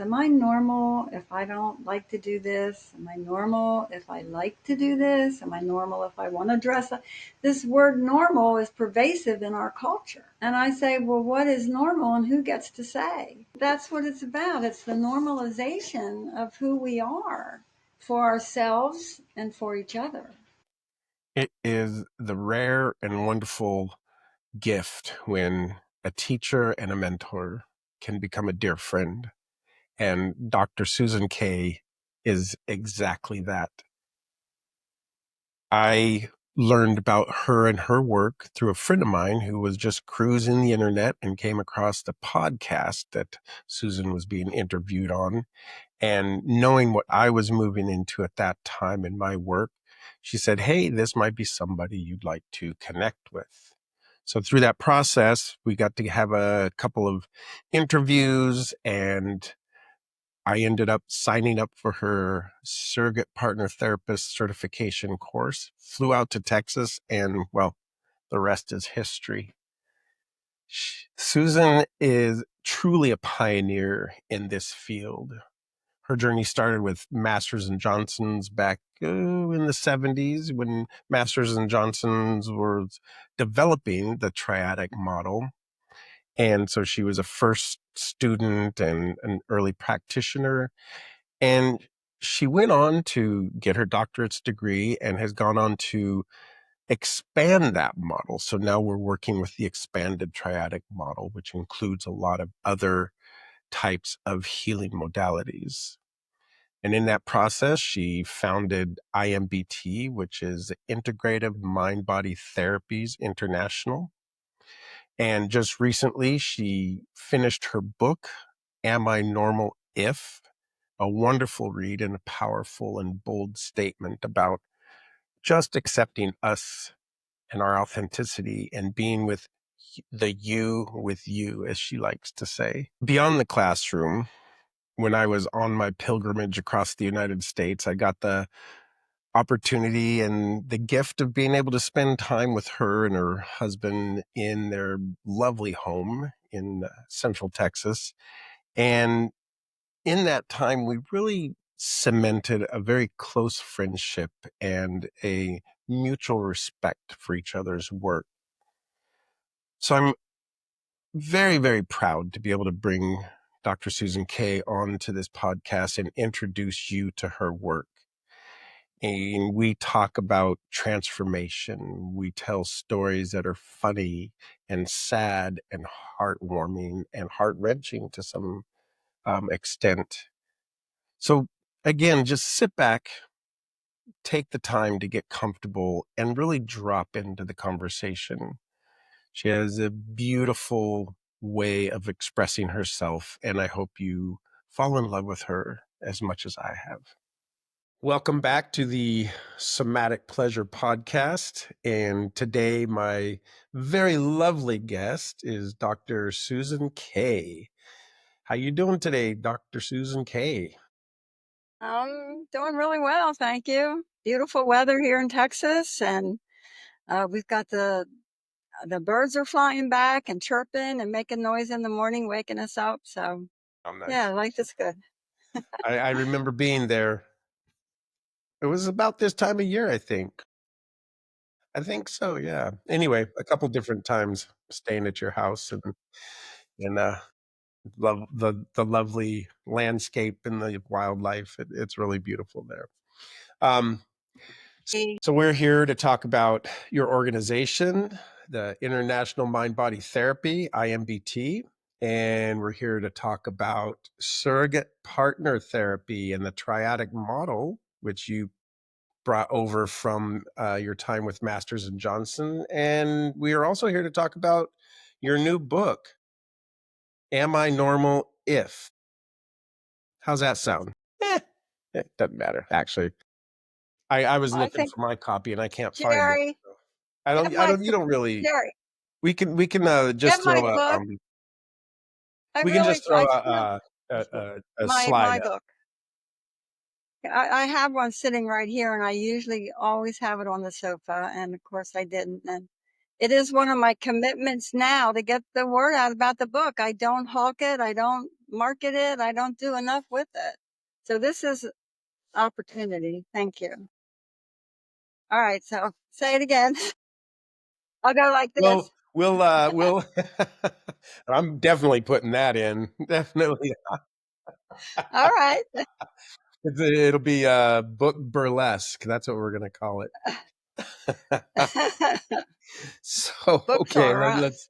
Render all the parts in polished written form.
Am I normal if I don't like to do this? Am I normal if I like to do this? Am I normal if I want to dress up? This word normal is pervasive in our culture. And I say, well, what is normal and who gets to say? That's what it's about. It's the normalization of who we are for ourselves and for each other. It is the rare and wonderful gift when a teacher and a mentor can become a dear friend. And Dr. Susan Kaye is exactly that. I learned about her and her work through a friend of mine who was just cruising the internet and came across the podcast that Susan was being interviewed on. And knowing what I was moving into at that time in my work, she said, hey, this might be somebody you'd like to connect with. So through that process, we got to have a couple of interviews, and I ended up signing up for her Surrogate Partner Therapist certification course, flew out to Texas, and well, the rest is history. Susan is truly a pioneer in this field. Her journey started with Masters and Johnson's back in the 70s when Masters and Johnson's were developing the triadic model. And so she was a first student and an early practitioner. And she went on to get her doctorate's degree and has gone on to expand that model. So now we're working with the expanded triadic model, which includes a lot of other types of healing modalities. And in that process, she founded IMBT, which is Integrative Mind Body Therapies International. And just recently, she finished her book, Am I Normal If? A wonderful read and a powerful and bold statement about just accepting us and our authenticity and being with you, as she likes to say. Beyond the classroom, when I was on my pilgrimage across the United States, I got the opportunity and the gift of being able to spend time with her and her husband in their lovely home in Central Texas. And in that time, we really cemented a very close friendship and a mutual respect for each other's work. So I'm very, very proud to be able to bring Dr. Susan Kaye onto this podcast and introduce you to her work. And we talk about transformation. We tell stories that are funny and sad and heartwarming and heart-wrenching to some extent. So again, just sit back, take the time to get comfortable and really drop into the conversation. She has a beautiful way of expressing herself, and I hope you fall in love with her as much as I have. Welcome back to the Somatic Pleasure Podcast. And today, my very lovely guest is Dr. Susan Kaye. How you doing today, Dr. Susan Kaye? I'm doing really well, thank you. Beautiful weather here in Texas, and we've got the birds are flying back and chirping and making noise in the morning, waking us up. So, Nice. Yeah, life is good. I remember being there. It was about this time of year, I think. I think so, yeah. Anyway, a couple different times staying at your house and love the lovely landscape and the wildlife. It's really beautiful there. So we're here to talk about your organization, the International Mind Body Therapy, IMBT, and we're here to talk about surrogate partner therapy and the triadic model, which you brought over from your time with Masters and Johnson. And we are also here to talk about your new book, Am I Normal If? How's that sound? It doesn't matter, actually. I was looking for my copy and I can't find it. Jerry, You don't really, Jerry, we can just get my throw book. we can just throw a slide my up. book. I have one sitting right here, and I usually always have it on the sofa, and of course I didn't. And it is one of my commitments now to get the word out about the book. I don't hawk it. I don't market it. I don't do enough with it. So this is opportunity. Thank you. All right. So say it again. I'll go like Well, this. we'll. I'm definitely putting that in. Definitely, All right. it'll be book burlesque. That's what we're gonna call it. So okay, Bookstore. let's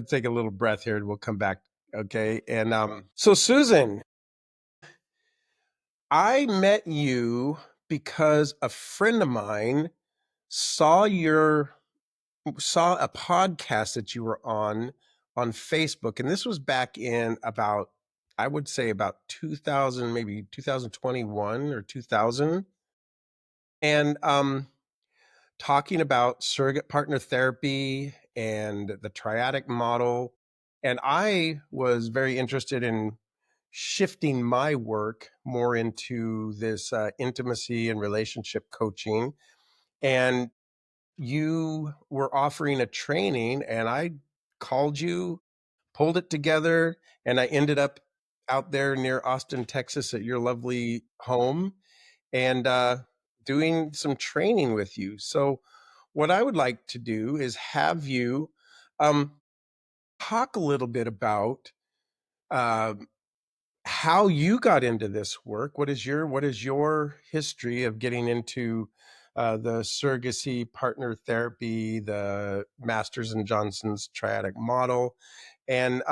take a little breath here, and we'll come back. Okay, and so Susan, I met you because a friend of mine saw your saw a podcast that you were on Facebook, and this was back in about, I would say, about 2000, maybe 2021 or 2000, and talking about surrogate partner therapy and the triadic model. And I was very interested in shifting my work more into this intimacy and relationship coaching. And you were offering a training, and I called you, pulled it together, and I ended up out there near Austin, Texas at your lovely home, and doing some training with you. So, what I would like to do is have you um, talk a little bit about uh, how you got into this work. What is your history of getting into the surrogacy partner therapy, the Masters and Johnson's triadic model, and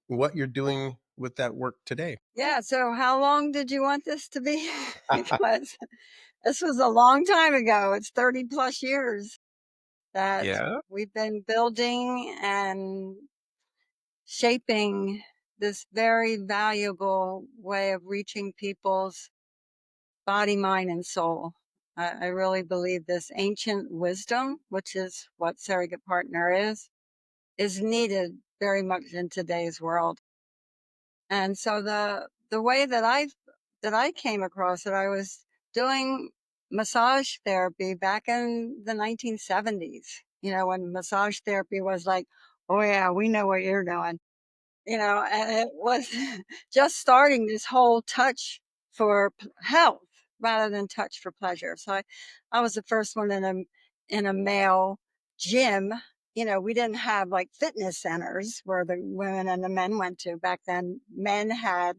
what you're doing with that work today? Yeah. So how long did you want this to be? Because this was a long time ago. It's 30 plus years that Yeah. we've been building and shaping this very valuable way of reaching people's body, mind, and soul. I really believe this ancient wisdom, which is what surrogate partner is needed very much in today's world. And so the way that I came across it, I was doing massage therapy back in the 1970s. You know, when massage therapy was like, oh yeah, we know what you're doing. You know, and it was just starting this whole touch for health rather than touch for pleasure. So I was the first one in a male gym. You know, we didn't have like fitness centers where the women and the men went to. Back then, men had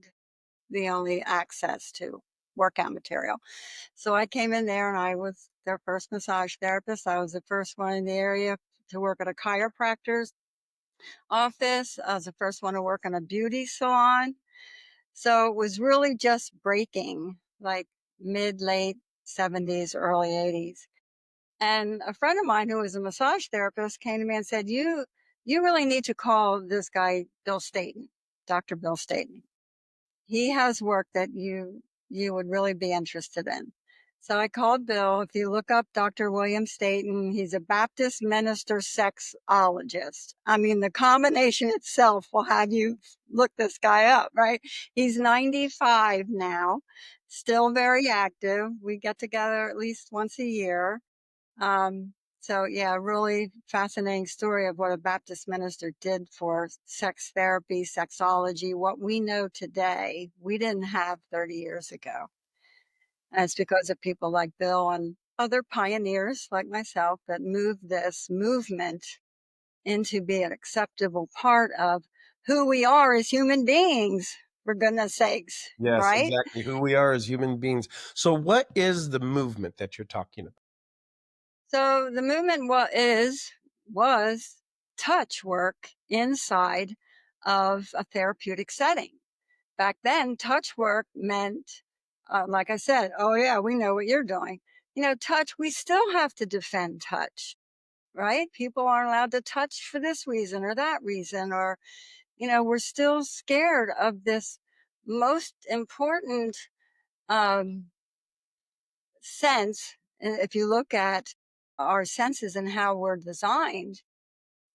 the only access to workout material. So I came in there and I was their first massage therapist. I was the first one in the area to work at a chiropractor's office. I was the first one to work in a beauty salon. So it was really just breaking like mid, late 70s, early 80s. And a friend of mine who was a massage therapist came to me and said, you really need to call this guy, Bill Staten, Dr. Bill Staten. He has work that you would really be interested in. So I called Bill. If you look up Dr. William Staten, he's a Baptist minister sexologist. I mean, the combination itself will have you look this guy up, right? He's 95 now, still very active. We get together at least once a year. So yeah, really fascinating story of what a Baptist minister did for sex therapy, sexology, what we know today, we didn't have 30 years ago. And it's because of people like Bill and other pioneers like myself that moved this movement into being an acceptable part of who we are as human beings, for goodness sakes, Yes, right? exactly. Who we are as human beings. So, what is the movement that you're talking about? So the movement was touch work inside of a therapeutic setting. Back then, touch work meant, like I said, oh yeah, we know what you're doing. You know, touch, we still have to defend touch, right? People aren't allowed to touch for this reason or that reason, or, you know, we're still scared of this most important um, sense. If you look at our senses and how we're designed,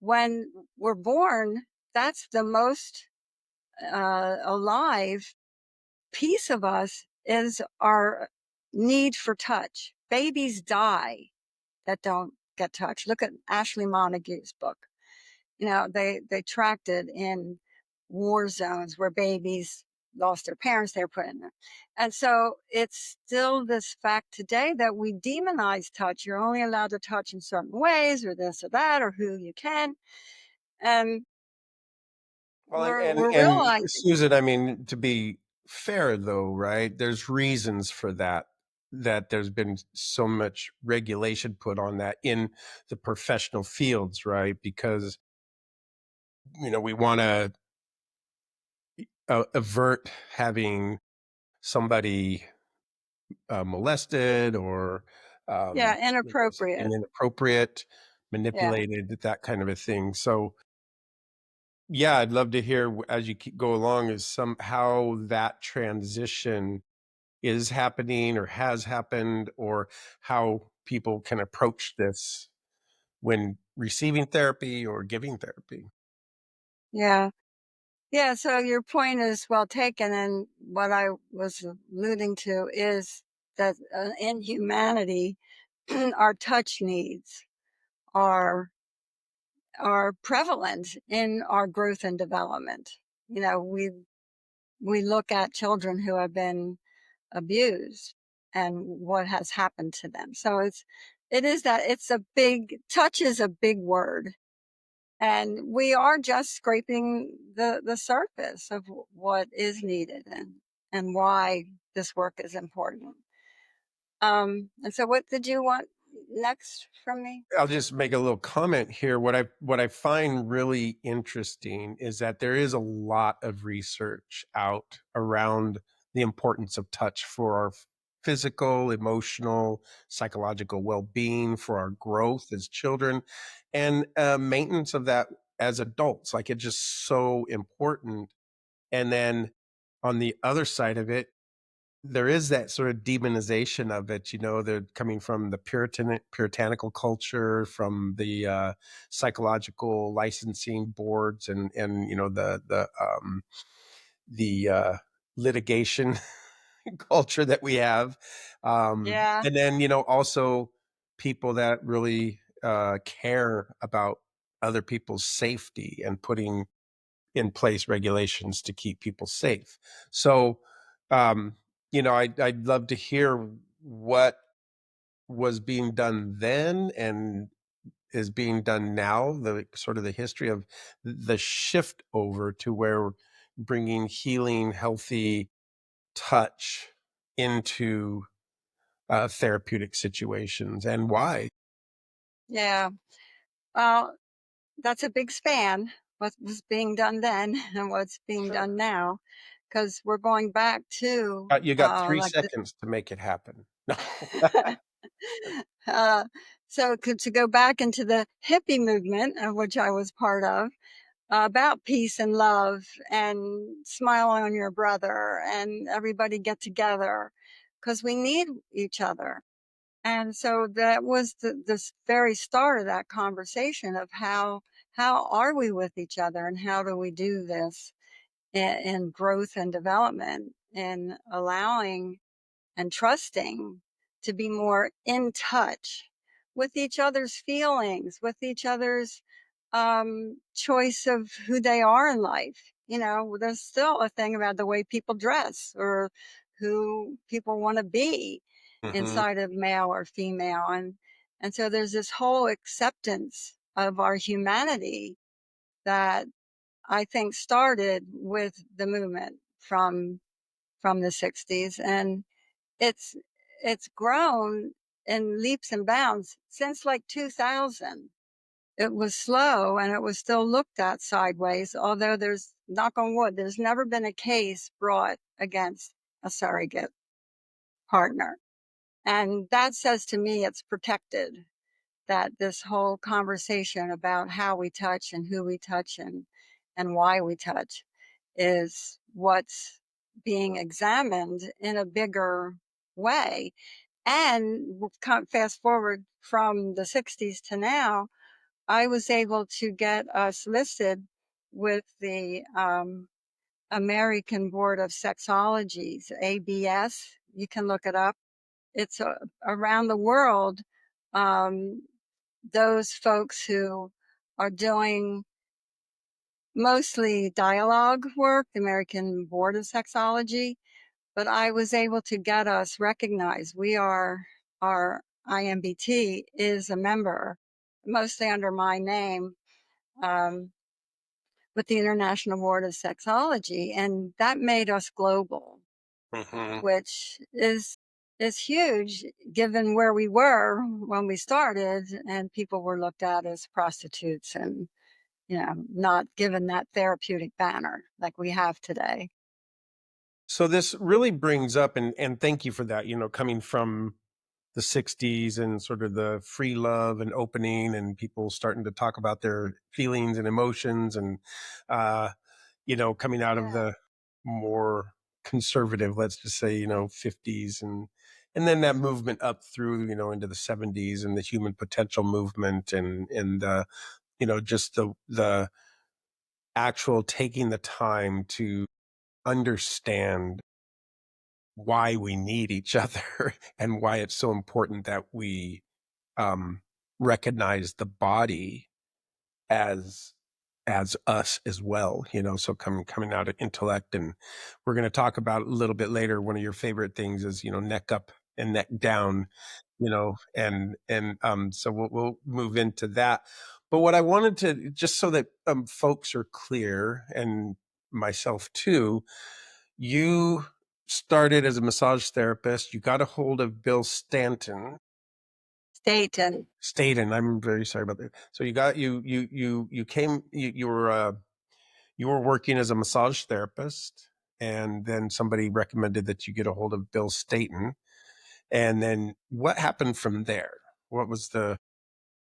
when we're born, that's the most alive piece of us is our need for touch. Babies die that don't get touched. Look at Ashley Montague's book. You know, they tracked it in war zones where babies lost their parents, they were put in there. And so it's still this fact today that we demonize touch. You're only allowed to touch in certain ways, or this or that, or who you can. And Well, we're and realizing, Susan, I mean, to be fair though, right? There's reasons for that. That there's been so much regulation put on that in the professional fields, right? Because we want to avert having somebody molested or yeah, something inappropriate. inappropriate, Yeah. manipulated, that kind of a thing. So yeah, I'd love to hear as you go along is how that transition is happening or has happened, or how people can approach this when receiving therapy or giving therapy. Yeah. Yeah. So your point is well taken. And what I was alluding to is that in humanity, our touch needs are are prevalent in our growth and development. We look at children who have been abused and what has happened to them. So it is that it's a big touch is a big word. And we are just scraping the surface of what is needed and why this work is important. And so what did you want next from me? I'll just make a little comment here. What I find really interesting is that there is a lot of research out around the importance of touch for our physical, emotional, psychological well-being, for our growth as children, and maintenance of that as adults. Like it's just so important. And then on the other side of it, there is that sort of demonization of it. They're coming from the puritanical culture, from the psychological licensing boards, and the litigation culture that we have, Yeah. and then also people that really care about other people's safety and putting in place regulations to keep people safe. So, I'd love to hear what was being done then and is being done now, the sort of the history of the shift over to where bringing healing, healthy touch into therapeutic situations, and why. Yeah. Well, that's a big span, what was being done then and what's being Sure. done now, because we're going back to You got three like the seconds to make it happen. No. uh, so to go back into the hippie movement, of which I was part of, about peace and love and smile on your brother and everybody get together because we need each other. And so that was the very start of that conversation of how are we with each other and how do we do this in growth and development and allowing and trusting to be more in touch with each other's feelings, with each other's choice of who they are in life. There's still a thing about the way people dress or who people want to be Hmm. inside of male or female. And so there's this whole acceptance of our humanity that I think started with the movement from the 60s. And it's it's grown in leaps and bounds since like 2000. It was slow and it was still looked at sideways, although there's, knock on wood, there's never been a case brought against a surrogate partner. And that says to me it's protected, that this whole conversation about how we touch and who we touch and why we touch is what's being examined in a bigger way. And fast forward from the 60s to now, I was able to get us listed with the American Board of Sexology's ABS. You can look it up. It's around the world. Um, those folks who are doing mostly dialogue work, the American Board of Sexology, but I was able to get us recognized. Our IMBT is a member, mostly under my name, um, with the International Board of Sexology, and that made us global, which is huge given where we were when we started, and people were looked at as prostitutes and not given that therapeutic banner like we have today. So this really brings up, and thank you for that, coming from the 60s and sort of the free love and opening and people starting to talk about their feelings and emotions and, uh, coming out of Yeah. the more conservative, let's just say, 50s and then that movement up through, into the 70s and the human potential movement and, just the actual taking the time to understand why we need each other and why it's so important that we um, recognize the body as us as well, so coming out of intellect. And we're going to talk about a little bit later, one of your favorite things is neck up and neck down, and so we'll move into that. But what I wanted to, just so that folks are clear, and myself too, you started as a massage therapist. You got a hold of Bill Staten. Staten. I'm very sorry about that. So you came, you were working as a massage therapist, and then somebody recommended that you get a hold of Bill Staten. And then what happened from there? What was the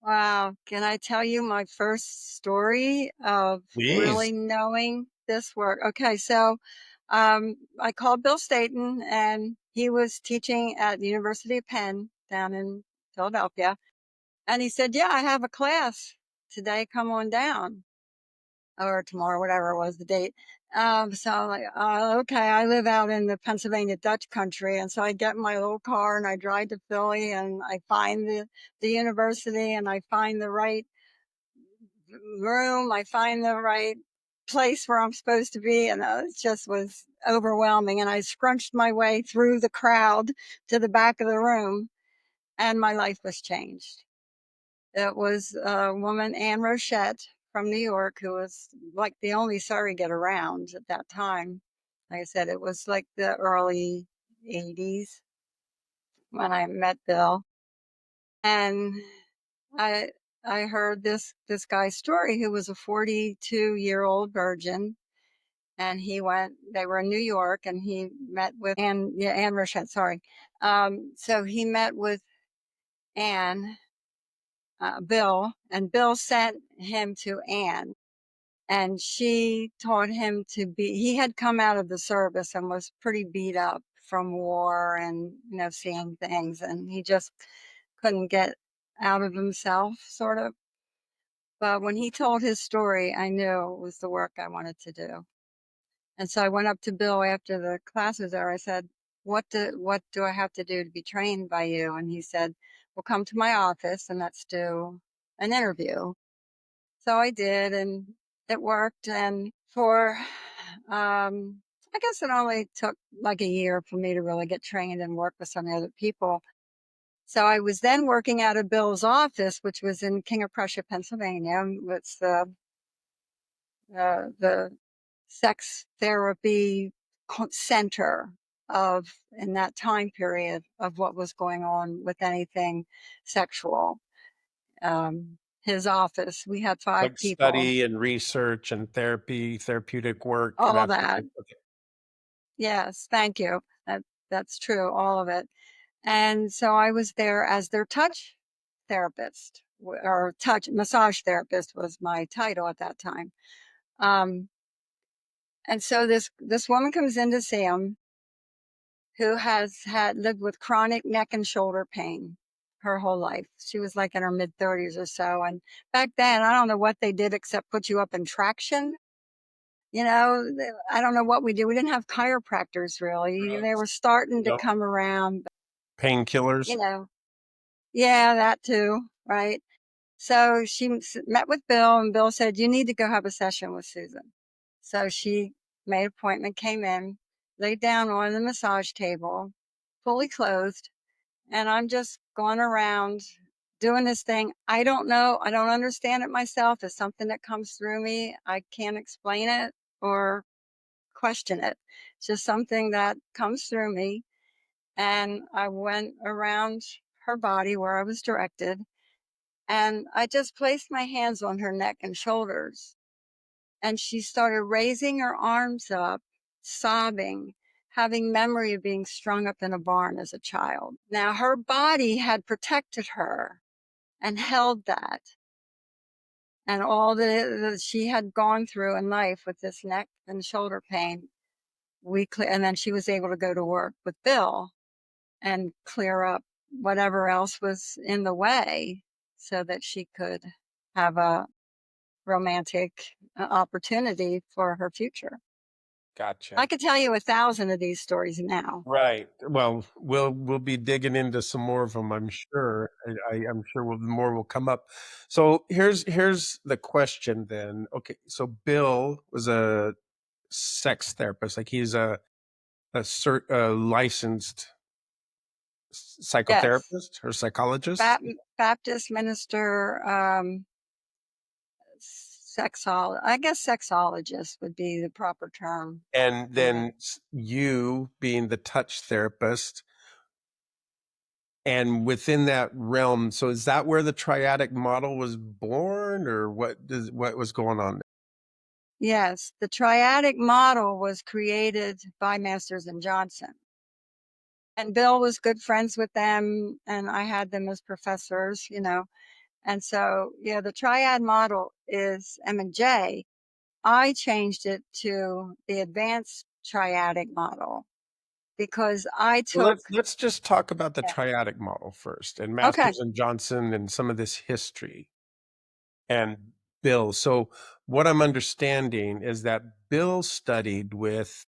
Wow. Can I tell you my first story of Please. really knowing this work? Okay. So, I called Bill Staten, and he was teaching at the University of Penn down in Philadelphia. And he said, yeah, I have a class today. Come on down, or tomorrow, whatever was the date. So I'm like, okay, I live out in the Pennsylvania Dutch country. And so I get in my little car and I drive to Philly, and I find the university, and I find the right room. I find the right place where I'm supposed to be. And it just was overwhelming. And I scrunched my way through the crowd to the back of the room, and my life was changed. It was a woman, Anne Rochette from New York, who was like the only surrogate around at that time. Like I said, it was like the early 80s when I met Bill. And I I heard this guy's story, who was a 42-year-old virgin, and they were in New York, and he met with Anne Rochette, sorry. So he met with Anne, Bill, and Bill sent him to Anne, and she taught him he had come out of the service and was pretty beat up from war and, seeing things, and he just couldn't get out of himself, sort of. But when he told his story, I knew it was the work I wanted to do. And so I went up to Bill after the class was there. I said, what do I have to do to be trained by you? And he said, well, come to my office and let's do an interview. So I did, and it worked. And I guess it only took like a year for me to really get trained and work with some of the other people. So I was then working out of Bill's office, which was in King of Prussia, Pennsylvania. It's the sex therapy center in that time period of what was going on with anything sexual. His office, we had 5 like people, study and research and therapeutic work, all that that. okay. Yes, thank you. That's true, all of it. And so I was there as their touch therapist, or touch massage therapist was my title at that time. And so this woman comes in to see him, who has had lived with chronic neck and shoulder pain her whole life. She was like in her mid 30s or so. And back then, I don't know what they did except put you up in traction. I don't know what we did. We didn't have chiropractors really. They were Drugs, starting to come around, painkillers. you know, yeah, that too, right? So she met with Bill, and Bill said, "You need to go have a session with Susan." So she made an appointment, came in, laid down on the massage table, fully clothed, and I'm just going around doing this thing. I don't know. I don't understand it myself. It's something that comes through me. I can't explain it or question it. It's just something that comes through me. And I went around her body where I was directed, and I just placed my hands on her neck and shoulders. And she started raising her arms up, sobbing, having memory of being strung up in a barn as a child. Now, her body had protected her and held that. And all that she had gone through in life with this neck and shoulder pain, and then she was able to go to work with Bill and clear up whatever else was in the way so that she could have a romantic opportunity for her future. I Gotcha. could tell you 1,000 of these stories now. Right. Well, we'll be digging into some more of them, I'm sure. I'm sure more will come up. So here's the question then. Okay, so Bill was a sex therapist, like he's a licensed Yes. psychotherapist or psychologist, Baptist minister, I guess sexologist would be the proper term. and Yeah. then you being the touch therapist. And within that realm, so is that where the triadic model was born, or what was going on? Yes, the triadic model was created by Masters and Johnson. And Bill was good friends with them, and I had them as professors, And so, yeah, the triad model is M&J. I changed it to the advanced triadic model because I Well, took, let's just talk about the yeah. triadic model first, and Okay. Masters and Johnson and some of this history and Bill. So what I'm understanding is that Bill studied with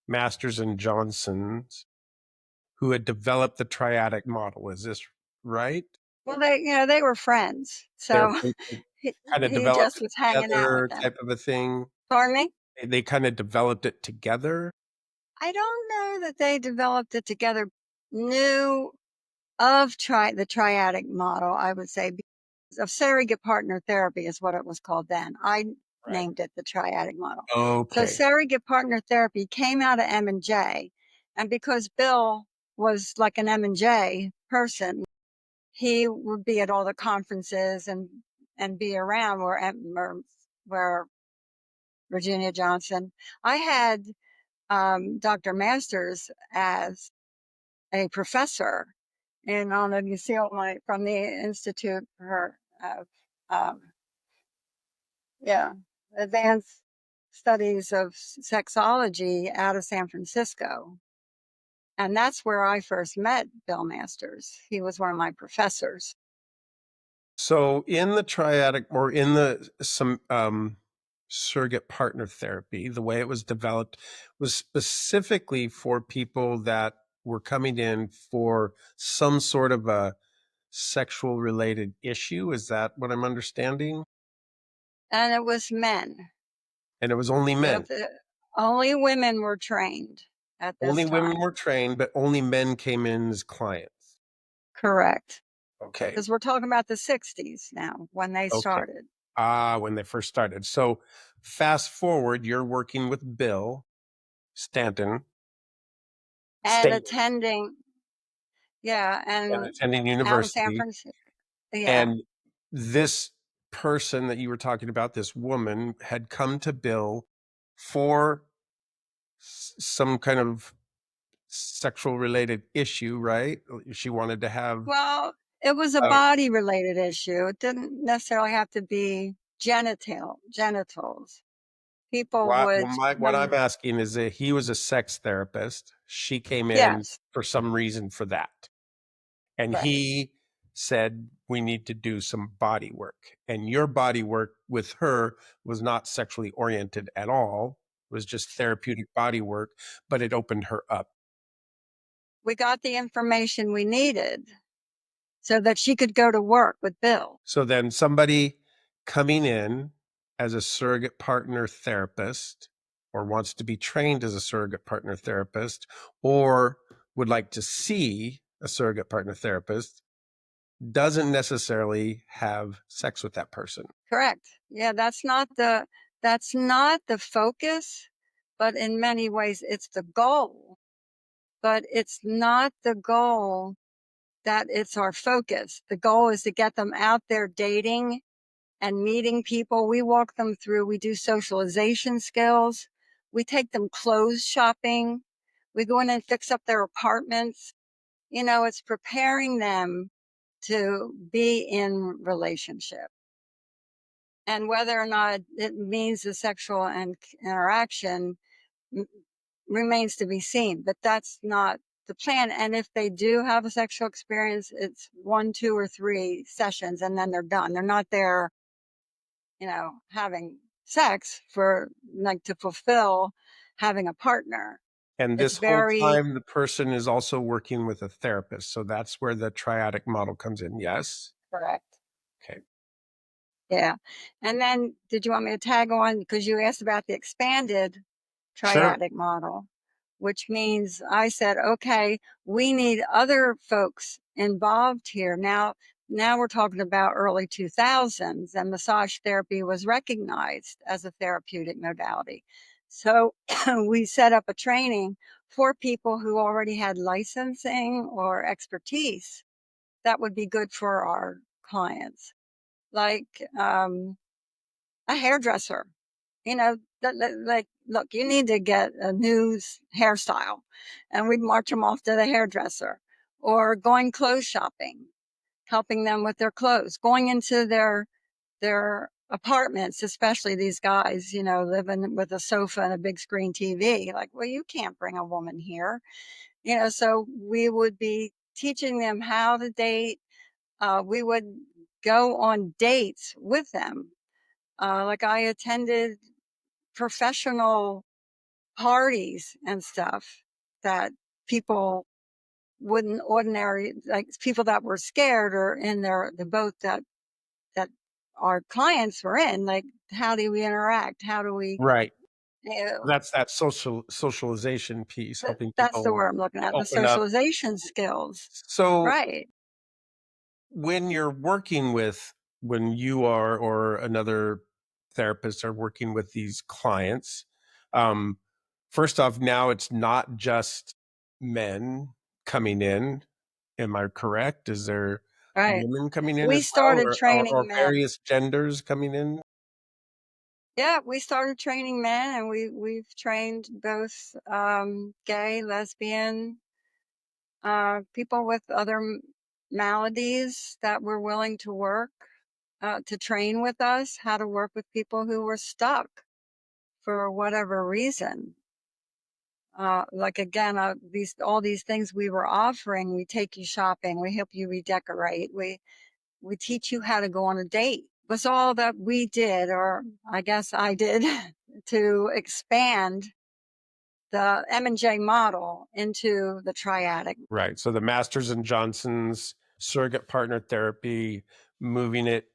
Masters and Johnson's who had developed the triadic model. Is this right? Well, they were friends. They're So he, kind of he just developed it was hanging out with together them. type of a thing. Pardon me? They kind of developed it together. I don't know that they developed it together. Knew of the triadic model, I would say, of surrogate partner therapy is what it was called then. I Right. named it the triadic model. So Okay. surrogate partner therapy came out of M&J, and because Bill was like an M&J person, he would be at all the conferences and be around where Virginia Johnson. I had Dr. Masters as a professor, and on the you see all my from the Institute for um, yeah, advanced studies of sexology out of San Francisco. And that's where I first met Bill Masters. He was one of my professors. So in the triadic or in the some surrogate partner therapy, the way it was developed was specifically for people that were coming in for some sort of a sexual related issue. Is that what I'm understanding? And it was men. And it was only men. Only women were trained at this Only women time. were trained, but only men came in as clients. Correct. Okay. Because we're talking about the 60s now when they Okay. started. When they first started. So fast forward, you're working with Bill Stanton, And Stanton, attending, yeah, and and attending out of San university. Francisco. Yeah. And this person that you were talking about, this woman, had come to Bill for some kind of sexual related issue, right? She wanted to have Well, it was a uh, body related issue. It didn't necessarily have to be genitals. People would what I'm asking is that he was a sex therapist. She came in yes, for some reason for that. And right. he said, we need to do some body work. And your body work with her was not sexually oriented at all. It was just therapeutic body work, but it opened her up. We got the information we needed so that she could go to work with Bill. So then somebody coming in as a surrogate partner therapist or wants to be trained as a surrogate partner therapist or would like to see a surrogate partner therapist doesn't necessarily have sex with that person. Correct. Yeah, that's not the focus, but in many ways it's the goal. But it's not the goal that it's our focus. The goal is to get them out there dating and meeting people. We walk them through, we do socialization skills. We take them clothes shopping. We go in and fix up their apartments. You know, it's preparing them to be in relationship. And whether or not it means a sexual interaction remains to be seen, but that's not the plan. And if they do have a sexual experience, it's 1, 2, or 3 sessions and then they're done. They're not there, you know, having sex for like to fulfill having a partner. And It's this whole very time, the person is also working with a therapist. So that's where the triadic model comes in. Yes. correct. Okay. Yeah. And then did you want me to tag on? Because you asked about the expanded Sure. triadic model, which means I said, okay, we need other folks involved here. Now we're talking about early 2000s, and massage therapy was recognized as a therapeutic modality. So we set up a training for people who already had licensing or expertise that would be good for our clients, like a hairdresser. You know, like, look, you need to get a new hairstyle, and we'd march them off to the hairdresser, or going clothes shopping, helping them with their clothes, going into their apartments, especially these guys, you know, living with a sofa and a big screen TV. Like, well, you can't bring a woman here, you know. So we would be teaching them how to date. We would go on dates with them. Like I attended professional parties and stuff that people wouldn't ordinary, like people that were scared or in the boat that our clients were in. Like, how do we interact? How do we, Right. you know, That's that socialization piece, helping that's the people word I'm looking at, the open up. socialization skills. So Right. when you're working with, when you are or another therapist are working with these clients, um, first off, now it's not just men coming in. Am I correct? Is there Right. women coming in We as well, started or training men. various genders coming in? Yeah, we started training men, and we've trained both gay, lesbian, people with other maladies that were willing to work, to train with us how to work with people who were stuck for whatever reason. Like again, all these things we were offering. We take you shopping. We help you redecorate. We teach you how to go on a date. Was all that we did, or I guess I did, to expand the M&J model into the triadic. Right. So the Masters and Johnson's surrogate partner therapy, moving it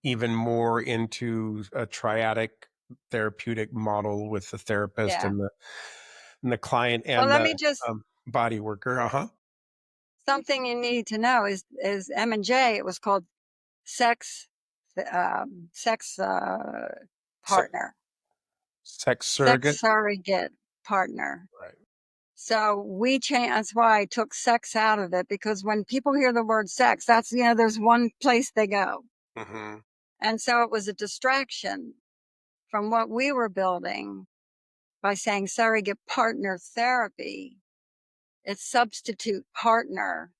even more into a triadic therapeutic model with the therapist Yeah. and the client Well, and let the me just body worker. Uh-huh. something you need to know is M&J. It was called sex sex Se- partner, sex sex surrogate. surrogate partner. Right. So we changed. That's why I took sex out of it, because when people hear the word sex, that's, you know, there's one place they go, Mm-hmm. and so it was a distraction from what we were building by saying surrogate partner therapy. It's substitute partner.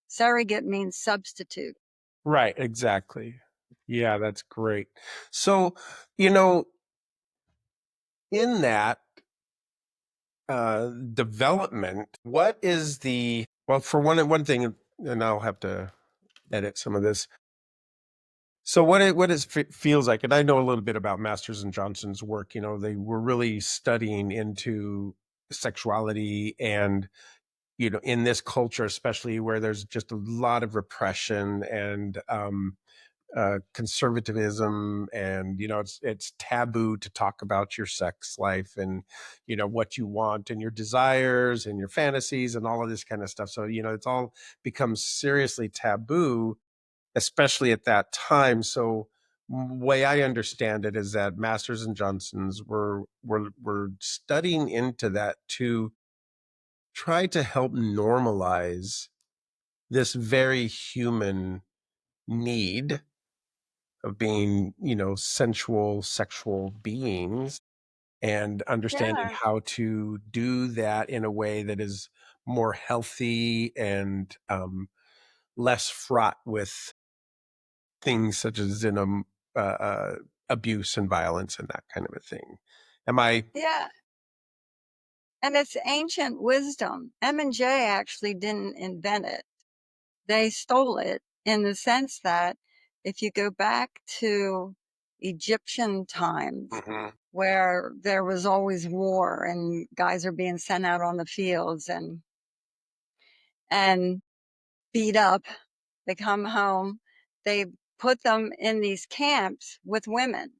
Surrogate means substitute. Right. Exactly. Yeah, that's great. So, you know, in that development, what is the, well, for one thing, and I'll have to edit some of this. So feels like, and I know a little bit about Masters and Johnson's work. You know, they were really studying into sexuality and in this culture, especially where there's just a lot of repression and conservatism, and it's taboo to talk about your sex life and what you want and your desires and your fantasies and all of this kind of stuff. So it's all becomes seriously taboo, especially at that time. So way I understand it is that Masters and Johnsons were studying into that to try to help normalize this very human need of being, sensual, sexual beings, and understanding Yeah. how to do that in a way that is more healthy and less fraught with things such as abuse and violence and that kind of a thing. Am I? Yeah. And it's ancient wisdom. M&J actually didn't invent it. They stole it in the sense that if you go back to Egyptian times, Mhm. where there was always war and guys are being sent out on the fields and beat up, they come home, they put them in these camps with women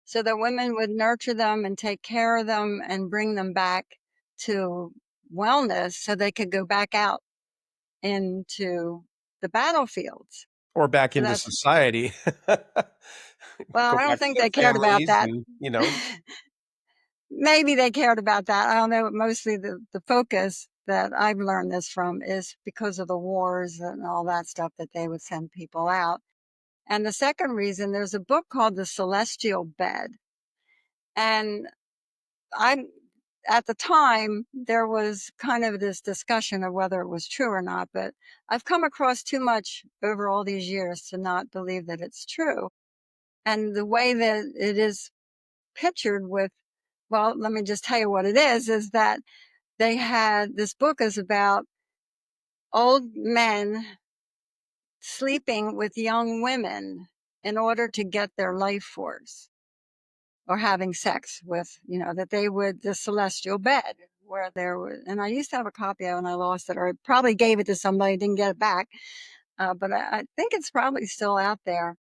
so the women would nurture them and take care of them and bring them back to wellness so they could go back out into the battlefields. Or back So into that's, society? well, Go I don't back to think their they cared about families that. and Maybe they cared about that. I don't know. Mostly the focus that I've learned this from is because of the wars and all that stuff that they would send people out. And the second reason, there's a book called The Celestial Bed. And I, at the time, there was kind of this discussion of whether it was true or not, but I've come across too much over all these years to not believe that it's true. And the way that it is pictured with, well, let me just tell you what it is that they had, this book is about old men sleeping with young women in order to get their life force, or having sex with, that they would, the celestial bed where there was, and I used to have a copy of it and I lost it, or I probably gave it to somebody, didn't get it back. But I think it's probably still out there.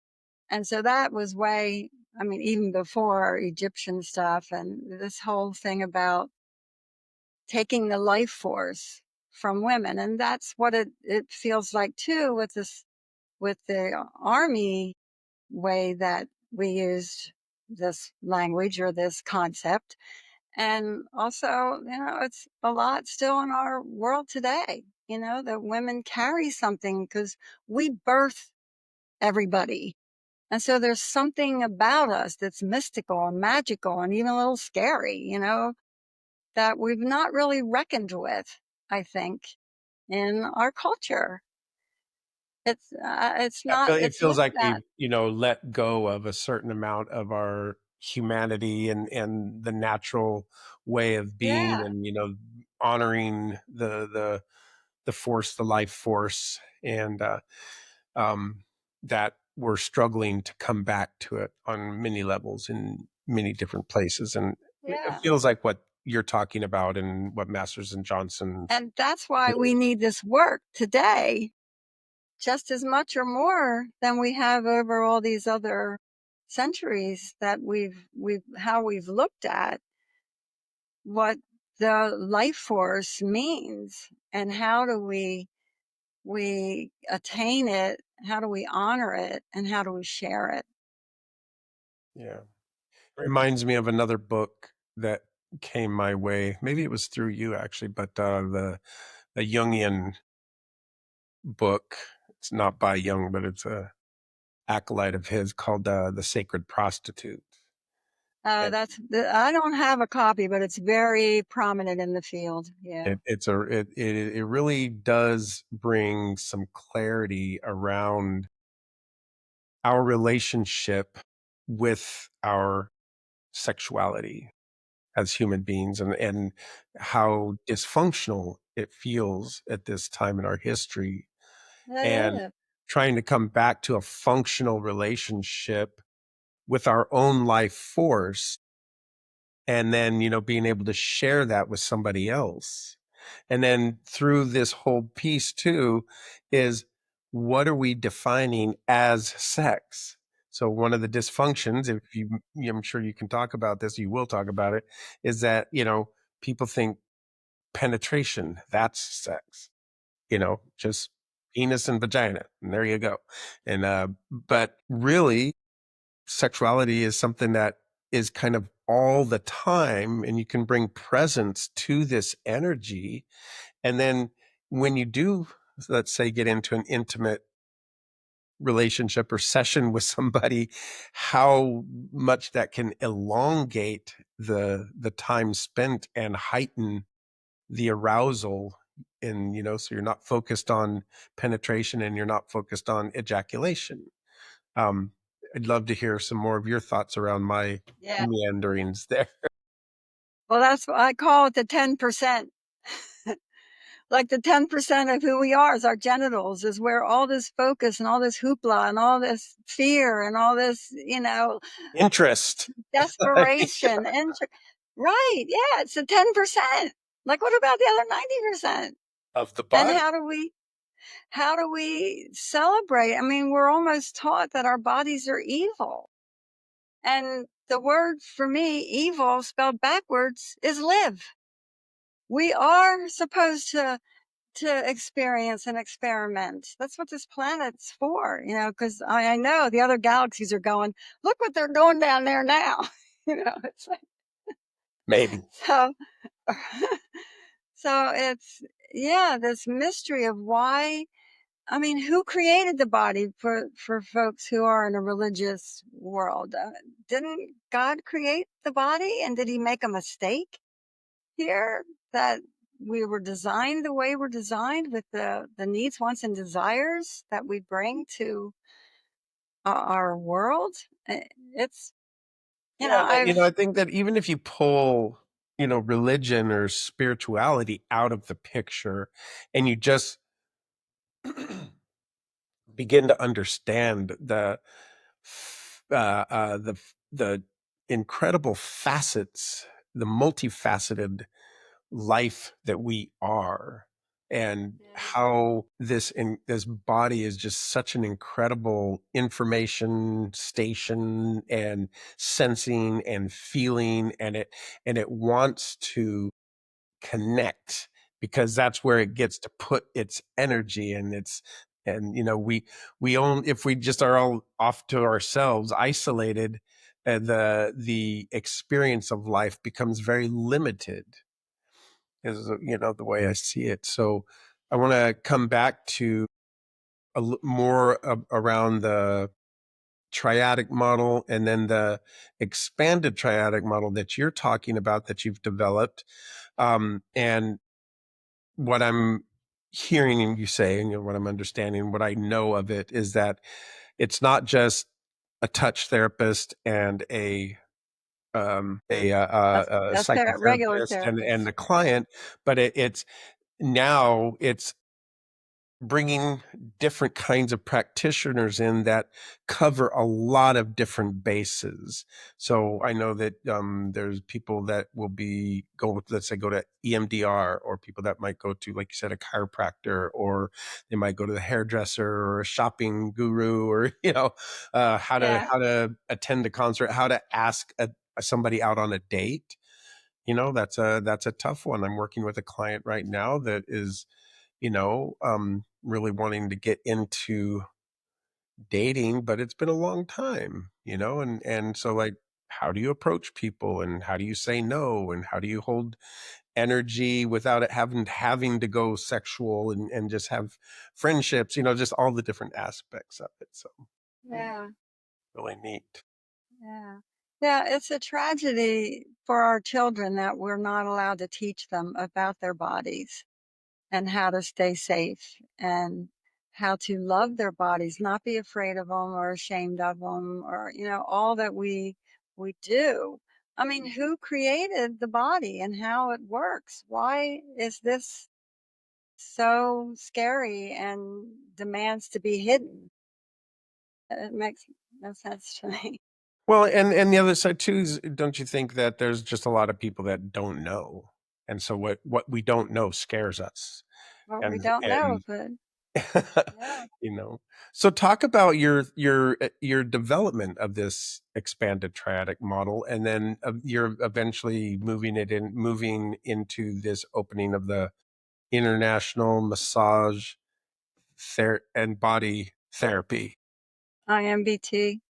And so that was way, I mean, even before Egyptian stuff and this whole thing about taking the life force from women. And that's what it feels like too with this, with the army way that we used this language or this concept. And also, it's a lot still in our world today, that women carry something because we birth everybody. And so there's something about us that's mystical and magical and even a little scary, that we've not really reckoned with, I think, in our culture. It's not, It it's feels looked like at. we've let go of a certain amount of our humanity and the natural way of being, Yeah. and honoring the force, the life force, and um, that we're struggling to come back to it on many levels in many different places. And it Yeah. feels like what you're talking about and what Masters and Johnson's And that's why we doing. need this work today just as much or more than we have over all these other centuries, that how we've looked at what the life force means and how do we attain it, how do we honor it, and how do we share it. Yeah. Reminds me of another book that came my way. Maybe it was through you actually, but the Jungian book. It's not by Jung, but it's a acolyte of his called The Sacred Prostitute. And I don't have a copy, but it's very prominent in the field. Yeah. it really does bring some clarity around our relationship with our sexuality as human beings, and how dysfunctional it feels at this time in our history, That and is. trying to come back to a functional relationship with our own life force, and then being able to share that with somebody else. And then through this whole piece too is, what are we defining as sex? So one of the dysfunctions, if you, I'm sure you can talk about this, you will talk about it, is that, people think penetration, that's sex, just penis and vagina, and there you go. And, but really, sexuality is something that is kind of all the time, and you can bring presence to this energy. And then when you do, let's say, get into an intimate relationship or session with somebody, how much that can elongate the time spent and heighten the arousal. And so you're not focused on penetration and you're not focused on ejaculation. um I'd love to hear some more of your thoughts around my Yeah. meanderings there. Well, that's what I call it, the 10%. Like the 10% of who we are is our genitals, is where all this focus and all this hoopla and all this fear and all this, Interest. desperation. Right. Yeah. It's the 10%. Like, what about the other 90%? Of the And body. how do we celebrate? I mean, we're almost taught that our bodies are evil. And the word for me, evil spelled backwards, is live. We are supposed to experience and experiment. That's what this planet's for, because I know the other galaxies are going, look what they're doing down there now. It's like, Maybe. so, so it's, yeah, this mystery of why. I mean, who created the body for folks who are in a religious world? Didn't God create the body? And did he make a mistake here that we were designed the way we're designed, with the needs, wants, and desires that we bring to our world? It's, Yeah, I've, I think that even if you pull, religion or spirituality out of the picture, and you just begin to understand the incredible facets, the multifaceted life that we are, and how this body is just such an incredible information station and sensing and feeling, and it wants to connect, because that's where it gets to put its energy. And we own, if we just are all off to ourselves, isolated, the experience of life becomes very limited, is the way I see it. So I want to come back to more around the triadic model, and then the expanded triadic model that you're talking about, that you've developed. And what I'm hearing you say, and what I'm understanding, what I know of it, is that it's not just a touch therapist and a that's their regular psychotherapist and therapist. the client, but it's now it's bringing different kinds of practitioners in that cover a lot of different bases. So I know that there's people that will let's say, go to EMDR, or people that might go to, like you said, a chiropractor, or they might go to the hairdresser or a shopping guru, or how to Yeah. attend a concert, how to ask somebody out on a date. That's a tough one. I'm working with a client right now that is really wanting to get into dating, but it's been a long time, and so, like, how do you approach people, and how do you say no, and how do you hold energy without it having to go sexual, and just have friendships, just all the different aspects of it. So Yeah. really neat. Yeah. Yeah. It's a tragedy for our children that we're not allowed to teach them about their bodies and how to stay safe and how to love their bodies, not be afraid of them or ashamed of them, or, all that we do. I mean, who created the body and how it works? Why is this so scary and demands to be hidden? It makes no sense to me. Well, and the other side too is, don't you think that there's just a lot of people that don't know? And so what we don't know scares us. Well, we And don't know, and but yeah. you know, so talk about your development of this expanded triadic model, and then you're eventually moving into this opening of the international massage and body therapy. IMBT.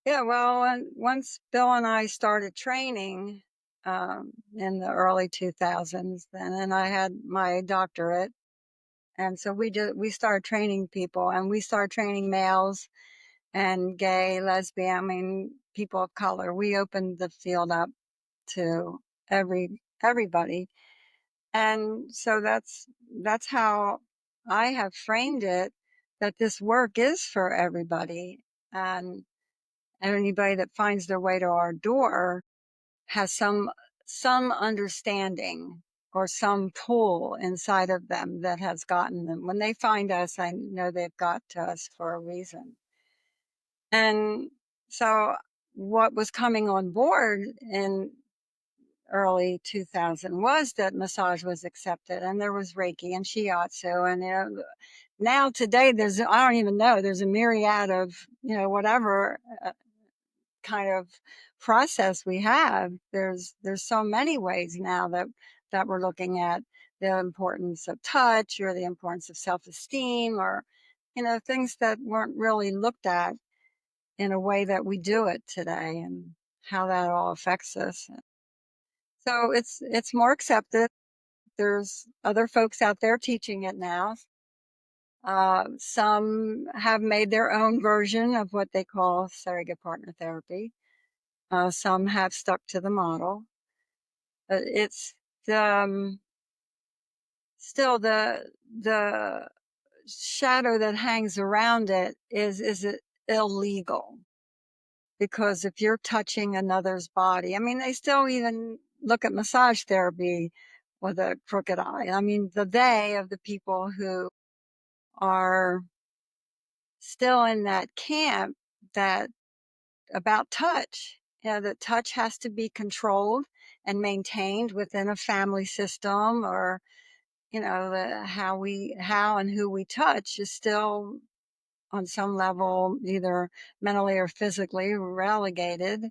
Yeah, well, once Bill and I started training in the early 2000s, then I had my doctorate, and so we started training people, and we started training males and gay, lesbian, I mean, people of color. We opened the field up to everybody, and so that's how I have framed it. That this work is for everybody, and anybody that finds their way to our door has some understanding or some pull inside of them that has gotten them. When they find us, I know they've got to us for a reason. And so what was coming on board in early 2000 was that massage was accepted, and there was Reiki and Shiatsu, and now today I don't even know, there's a myriad of whatever kind of process we have. There's so many ways now that we're looking at the importance of touch, or the importance of self-esteem, or things that weren't really looked at in a way that we do it today, and how that all affects us. So it's more accepted. There's other folks out there teaching it now. Some have made their own version of what they call surrogate partner therapy. Some have stuck to the model. It's still the shadow that hangs around it is it illegal? Because if you're touching another's body, I mean, they still even look at massage therapy with a crooked eye. I mean, they of the people who are still in that camp that about touch. That touch has to be controlled and maintained within a family system, or how and who we touch is still on some level either mentally or physically relegated.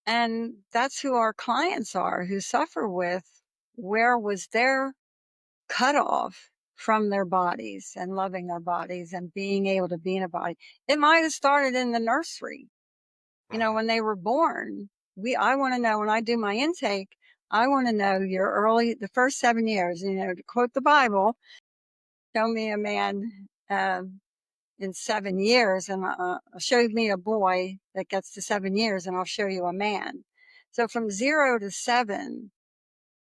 And that's who our clients are, who suffer with where was their cutoff from their bodies and loving their bodies and being able to be in a body. It might have started in the nursery, when they were born. I want to know, when I do my intake, I want to know the first 7 years, to quote the Bible, show me a man in 7 years, and show me a boy that gets to 7 years, and I'll show you a man. So from 0 to 7,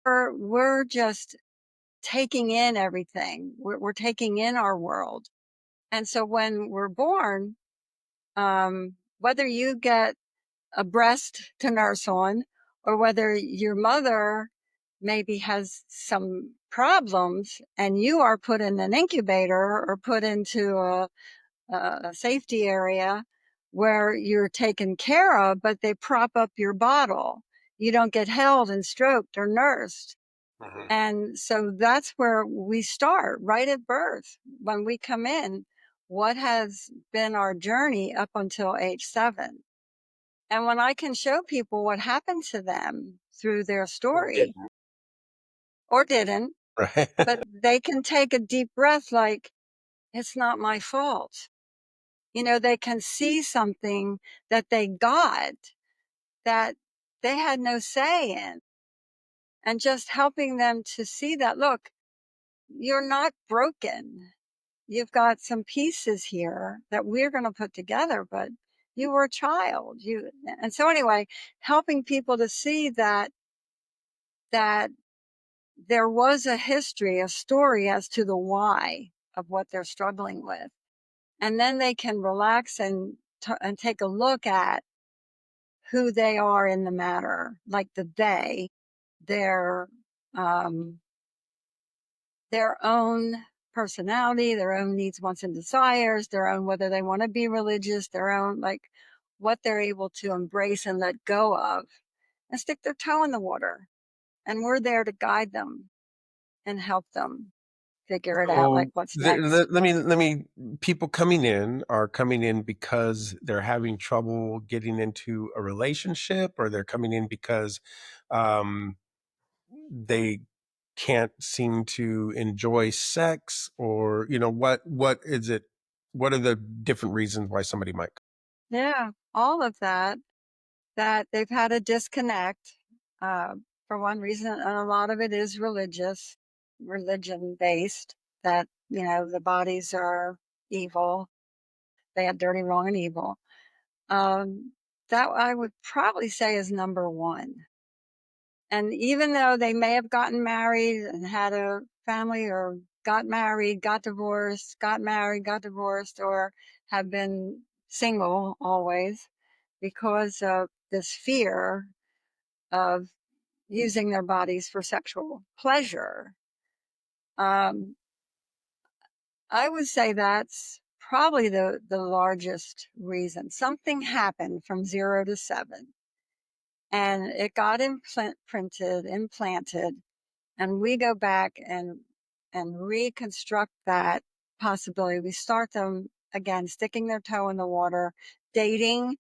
we're just taking in everything. We're taking in our world. And so when we're born, whether you get a breast to nurse on, or whether your mother maybe has some problems and you are put in an incubator or put into a safety area where you're taken care of, but they prop up your bottle. You don't get held and stroked or nursed. Mhm. And so that's where we start, right at birth. When we come in, what has been our journey up until age 7? And when I can show people what happened to them through their Or story, didn't. or didn't, Right. but they can take a deep breath like, it's not my fault. They can see something that they got that they had no say in. And just helping them to see that, look, you're not broken. You've got some pieces here that we're going to put together, but you were a child. And so anyway, helping people to see that there was a history, a story as to the why of what they're struggling with. And then they can relax and take a look at who they are in the matter, like their um, their own personality, their own needs, wants, and desires, their own whether they want to be religious, their own what they're able to embrace and let go of, and stick their toe in the water. And we're there to guide them and help them figure it out, like So what's next. let me people are coming in because they're having trouble getting into a relationship, or they're coming in because um they can't seem to enjoy sex, or what is it, what are the different reasons why somebody might? Yeah, all of that, that they've had a disconnect uh, for one reason, and a lot of it is religion based, that, the bodies are evil. They have dirty, wrong, and evil. That I would probably say is number one. And even though they may have gotten married and had a family, or got married, got divorced, got married, got divorced, or have been single always, because of this fear of using their bodies for sexual pleasure, um, I would say that's probably the largest reason. Something happened from 0 to 7, and it got implanted, and we go back and reconstruct that possibility. We start them again, sticking their toe in the water, dating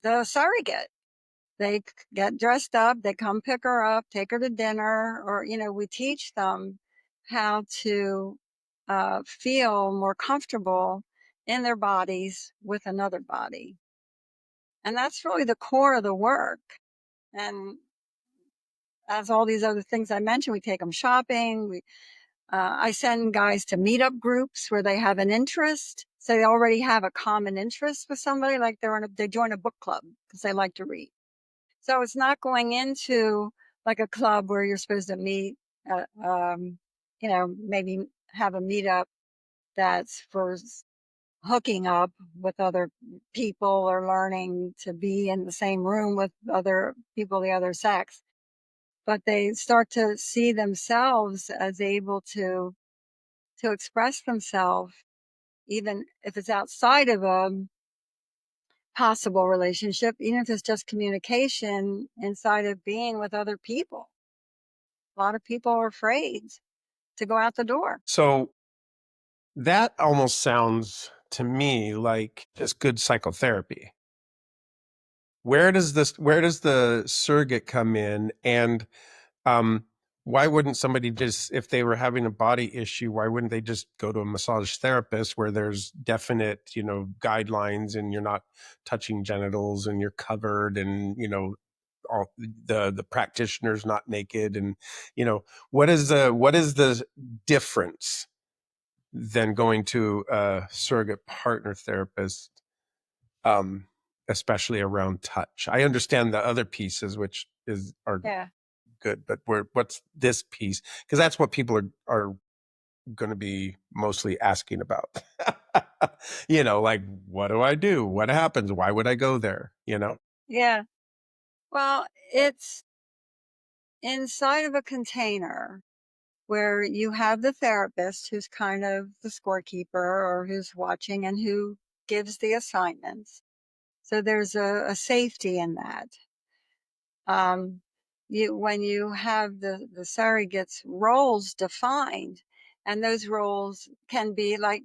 the surrogate. They get dressed up, they come pick her up, take her to dinner, or, we teach them how to feel more comfortable in their bodies with another body. And that's really the core of the work. And as all these other things I mentioned, we take them shopping. I send guys to meetup groups where they have an interest. So they already have a common interest with somebody, like they join a book club because they like to read. So it's not going into like a club where you're supposed to meet, maybe have a meetup that's for hooking up with other people, or learning to be in the same room with other people of the other sex. But they start to see themselves as able to express themselves, even if it's outside of a possible relationship, even if it's just communication inside of being with other people. A lot of people are afraid to go out the door. So that almost sounds to me like just good psychotherapy. Where does the surrogate come in? And um why wouldn't somebody just, if they were having a body issue, why wouldn't they just go to a massage therapist where there's definite, guidelines, and you're not touching genitals, and you're covered, and all the practitioner's not naked, and what is the difference than going to a surrogate partner therapist, um, especially around touch? I understand the other pieces, which are Yeah. good, but what's this piece? Because that's what people are going to be mostly asking about. Like, what do I do? What happens? Why would I go there? Yeah. Well, it's inside of a container where you have the therapist who's kind of the scorekeeper, or who's watching and who gives the assignments. So there's a safety in that. Um, when you have the surrogate's roles defined, and those roles can be like,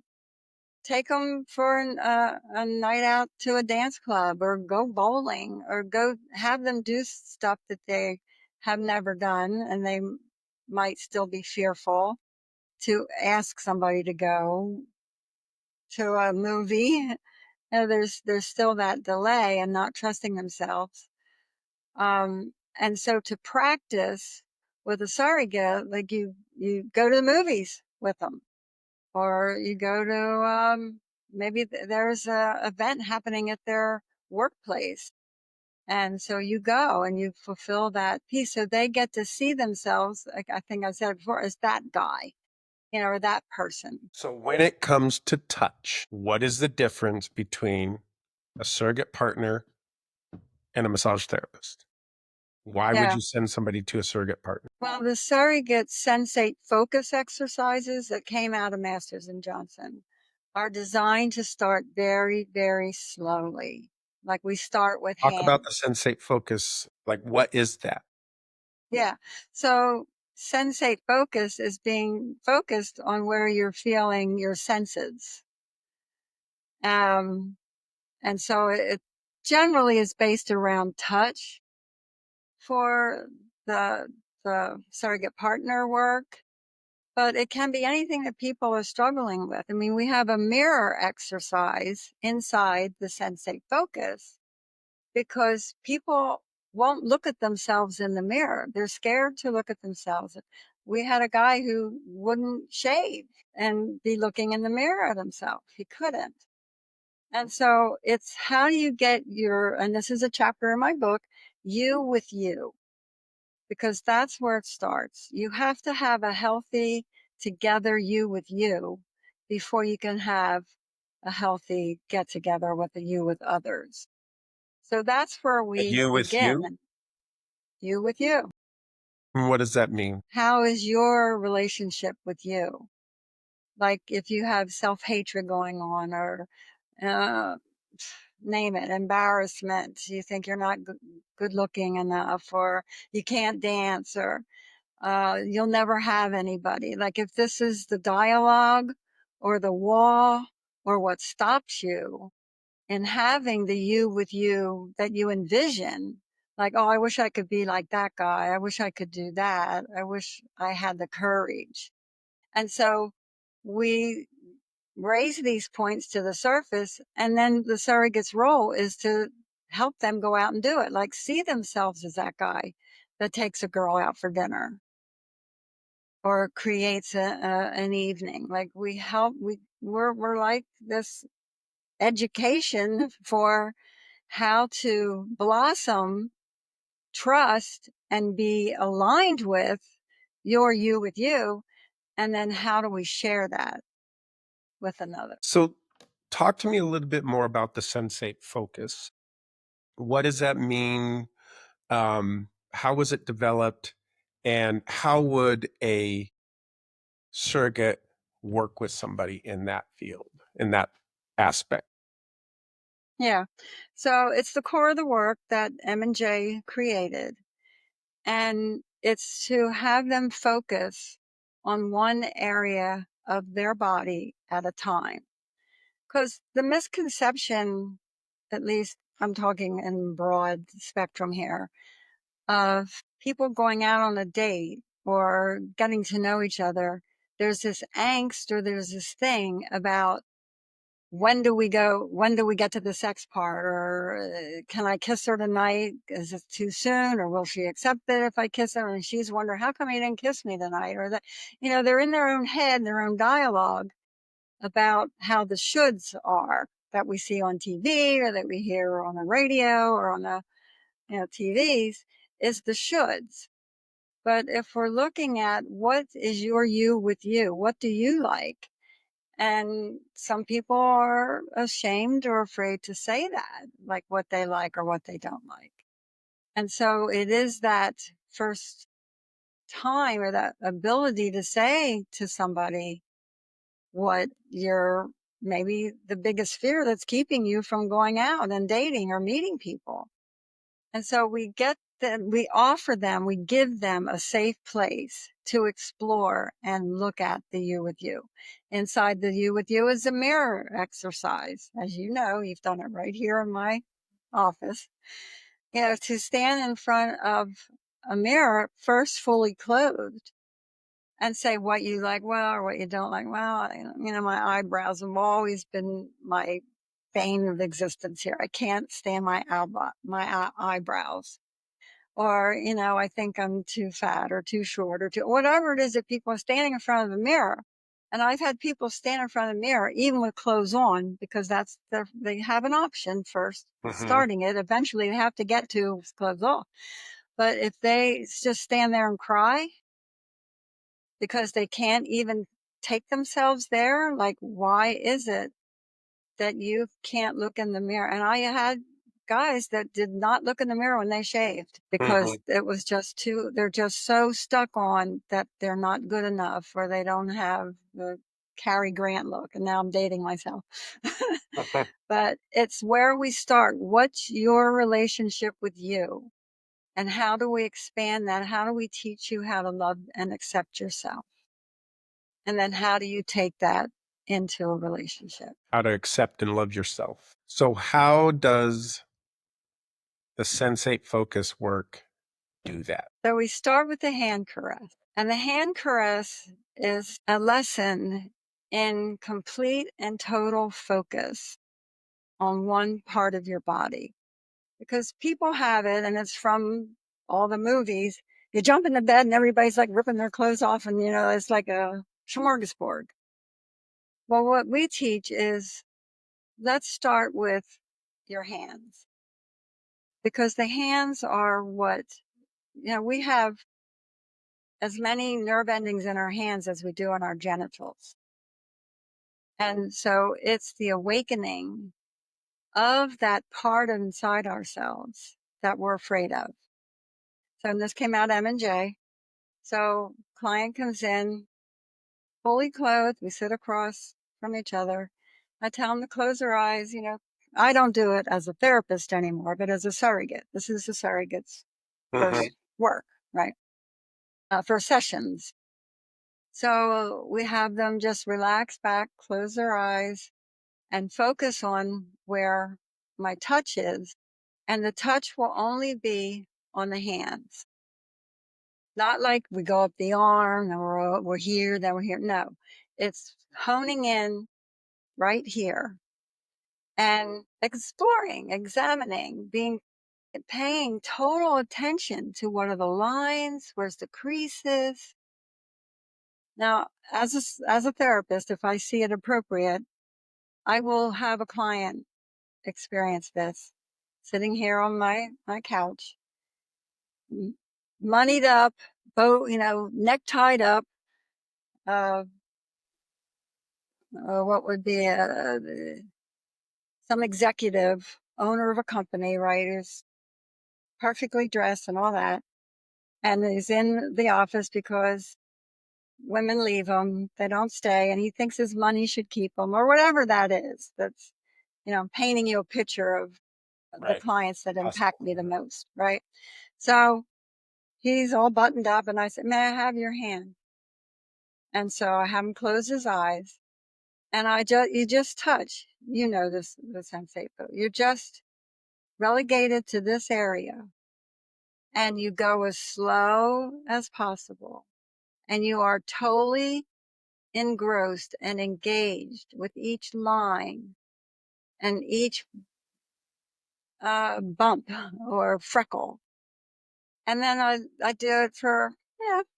take them for a night out to a dance club, or go bowling, or go have them do stuff that they have never done, and they might still be fearful to ask somebody to go to a movie. There's still that delay and not trusting themselves. And so to practice with a surrogate, like you go to the movies with them, or you go to, maybe there's a event happening at their workplace. And so you go and you fulfill that piece. So they get to see themselves, like I think I said before, as that guy, or that person. So when it comes to touch, what is the difference between a surrogate partner and a massage therapist? Why would Yeah. you send somebody to a surrogate partner? Well, the surrogate sensate focus exercises that came out of Masters and Johnson are designed to start very, very slowly. Like we start with Talk about hands. the sensate focus. Like, what is that? Yeah. So sensate focus is being focused on where you're feeling your senses. And so it generally is based around touch for the, the surrogate partner work, but it can be anything that people are struggling with. I mean, we have a mirror exercise inside the sensate focus because people won't look at themselves in the mirror. They're scared to look at themselves. We had a guy who wouldn't shave and be looking in the mirror at himself. He couldn't. And so it's how you get and this is a chapter in my book, you with you, because that's where it starts. You have to have a healthy together you with you before you can have a healthy get together with the you with others. So that's where we You with you? begin. You with you. What does that mean? How is your relationship with you? Like if you have self-hatred going on or uh, name it, embarrassment, you think you're not good looking enough or you can't dance or you'll never have anybody. Like if this is the dialogue or the wall or what stops you, and having the you with you that you envision, like, oh, I wish I could be like that guy. I wish I could do that. I wish I had the courage. And so we raise these points to the surface, and then the surrogate's role is to help them go out and do it, like see themselves as that guy that takes a girl out for dinner or creates an evening. Like we're like this education for how to blossom, trust, and be aligned with your you with you. And then how do we share that with another? So, talk to me a little bit more about the sensate focus. What does that mean? How was it developed? And how would a surrogate work with somebody in that field, in that aspect? Yeah. So it's the core of the work that M&J created. And it's to have them focus on one area of their body at a time. Because the misconception, at least I'm talking in broad spectrum here, of people going out on a date or getting to know each other, there's this angst or there's this thing about when do we get to the sex part, or can I kiss her tonight? Is it too soon, or will she accept it if I kiss her? And she's wondering, how come you didn't kiss me tonight? Or that, they're in their own head, their own dialogue about how the shoulds are that we see on TV or that we hear on the radio or on the TVs is the shoulds. But if we're looking at what is your you with you, what do you like? And some people are ashamed or afraid to say that, like what they like or what they don't like. And so it is that first time or that ability to say to somebody what you're maybe the biggest fear that's keeping you from going out and dating or meeting people. And so we offer them, we give them a safe place to explore and look at the you with you. Inside the you with you is a mirror exercise. As you know, you've done it right here in my office. To stand in front of a mirror, first fully clothed, and say what you like well or what you don't like well. My eyebrows have always been my bane of existence here. I can't stand my eyebrows. Or, I think I'm too fat or too short or whatever it is that people are standing in front of a mirror. And I've had people stand in front of the mirror, even with clothes on, because they have an option first, starting it. Eventually they have to get to clothes off. But if they just stand there and cry because they can't even take themselves there, like, why is it that you can't look in the mirror? And I had guys that did not look in the mirror when they shaved because it was they're just so stuck on that they're not good enough or they don't have the Cary Grant look. And now I'm dating myself. But it's where we start. What's your relationship with you? And how do we expand that? How do we teach you how to love and accept yourself? And then how do you take that into a relationship? How to accept and love yourself. So how does the sensate focus work do that? So we start with the hand caress. And the hand caress is a lesson in complete and total focus on one part of your body. Because people have it, and it's from all the movies. You jump into bed and everybody's like ripping their clothes off, and it's like a smorgasbord. Well, what we teach is, let's start with your hands, because the hands are what, we have as many nerve endings in our hands as we do in our genitals. And so it's the awakening of that part inside ourselves that we're afraid of. So, and this came out M&J. So client comes in fully clothed. We sit across from each other. I tell them to close their eyes. I don't do it as a therapist anymore, but as a surrogate. This is the surrogate's first work, right? First sessions. So we have them just relax back, close their eyes, and focus on where my touch is. And the touch will only be on the hands. Not like we go up the arm and we're here, then we're here. No, it's honing in right here and exploring, examining, paying total attention to what are the lines, where's the creases. Now, as a therapist, if I see it appropriate, I will have a client experience this sitting here on my couch, moneyed up, neck tied up, what would be some executive owner of a company, right, who's perfectly dressed and all that, and is in the office because women leave him, they don't stay, and he thinks his money should keep him, or whatever that is. That's, I'm painting you a picture of the clients that impact me the most, right? So he's all buttoned up, and I said, may I have your hand? And so I have him close his eyes, and you just touch, this, the sensate, you're just relegated to this area, and you go as slow as possible, and you are totally engrossed and engaged with each line and each bump or freckle. And then I do it for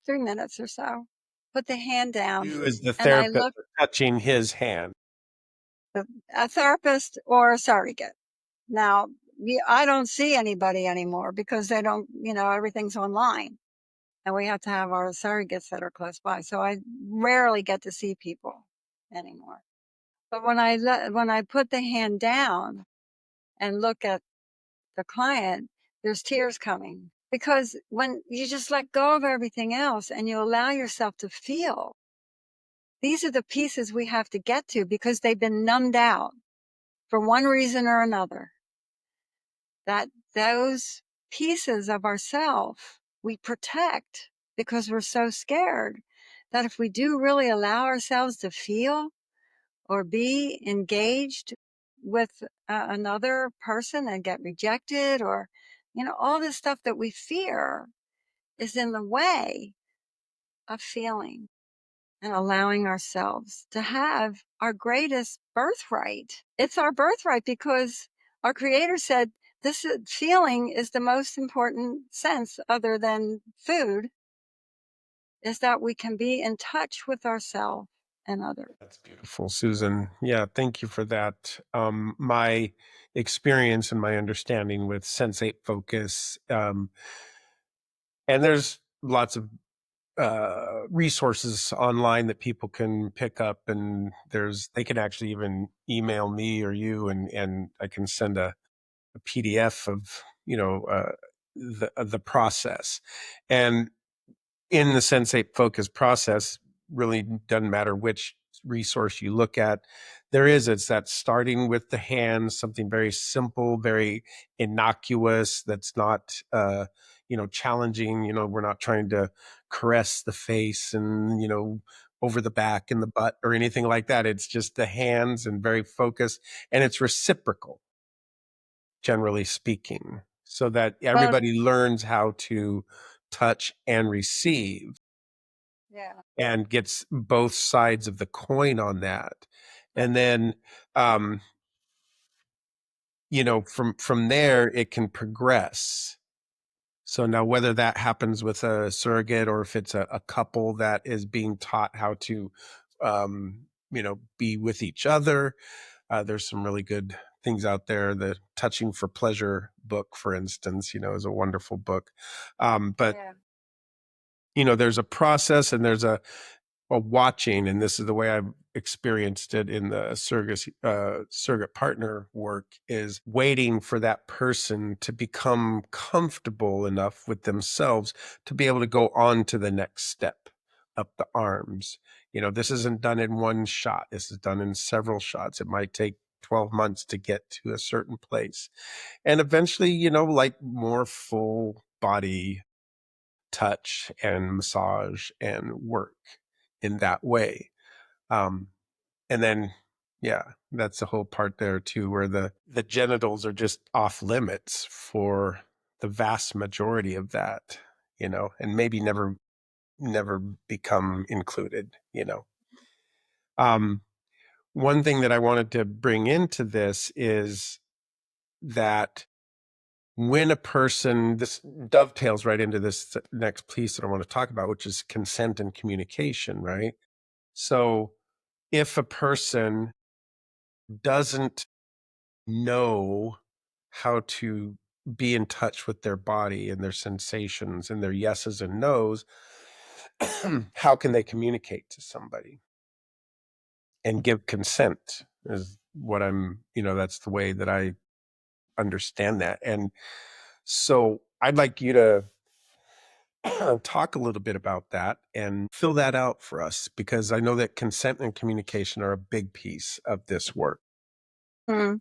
3 minutes or so. Put the hand down. You as the and I therapist look, touching his hand. a therapist or a surrogate. Now, I don't see anybody anymore because they don't, everything's online, and we have to have our surrogates that are close by. So I rarely get to see people anymore. But when I put the hand down and look at the client, there's tears coming, because when you just let go of everything else and you allow yourself to feel, these are the pieces we have to get to because they've been numbed out for one reason or another. That those pieces of ourself we protect because we're so scared that if we do really allow ourselves to feel or be engaged with another person and get rejected, or, all this stuff that we fear is in the way of feeling and allowing ourselves to have our greatest birthright. It's our birthright because our creator said feeling is the most important sense other than food, is that we can be in touch with ourselves and others. That's beautiful, Susan. Yeah, thank you for that. My experience and my understanding with sensate focus, and there's lots of resources online that people can pick up, and they can actually even email me or you, and I can send a PDF of the process. And in the sensate focus process, really doesn't matter which resource you look at. It's that starting with the hands, something very simple, very innocuous, that's not challenging. We're not trying to caress the face and, over the back and the butt or anything like that. It's just the hands and very focused, and it's reciprocal, generally speaking, so that Well, everybody learns how to touch and receive yeah. and gets both sides of the coin on that. And then, um, from there, it can progress. So now, whether that happens with a surrogate or if it's a couple that is being taught how to, be with each other, there's some really good things out there. The Touching for Pleasure book, for instance, is a wonderful book. But Yeah. there's a process and there's a watching, and this is the way I've experienced it in the surrogate partner work, is waiting for that person to become comfortable enough with themselves to be able to go on to the next step up the arms. This isn't done in one shot. This is done in several shots. It might take 12 months to get to a certain place. And eventually, like more full body touch and massage and work in that way. Um, and then, yeah, that's the whole part there too, where the genitals are just off limits for the vast majority of that, and maybe never become included. Um, One thing that I wanted to bring into this is that when a person, this dovetails right into this next piece that I want to talk about, which is consent and communication, right? So if a person doesn't know how to be in touch with their body and their sensations and their yeses and nos, how can they communicate to somebody and give consent? Is what that's the way that I understand that. And so I'd like you to talk a little bit about that and fill that out for us, because I know that consent and communication are a big piece of this work. Hmm.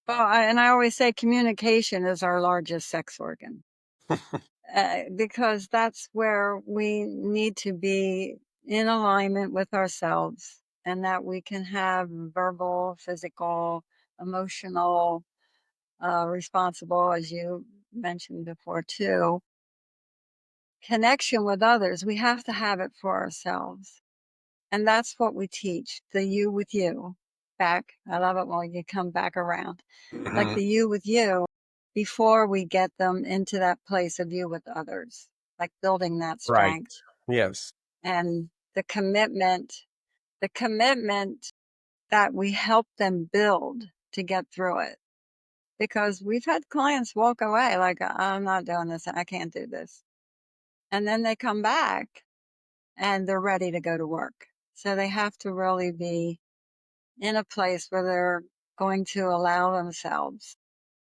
Well, and I always say communication is our largest sex organ, because that's where we need to be in alignment with ourselves, and that we can have verbal, physical, emotional, responsible, as you mentioned before, too, connection with others. We have to have it for ourselves. And that's what we teach, the you with you. Back. I love it when you come back around. Like Mhm. the you with you before we get them into that place of you with others, like building that Right. strength Yes. and the commitment that we help them build to get through it. Because we've had clients walk away like, I'm not doing this. I can't do this. And then they come back and they're ready to go to work. So they have to really be in a place where they're going to allow themselves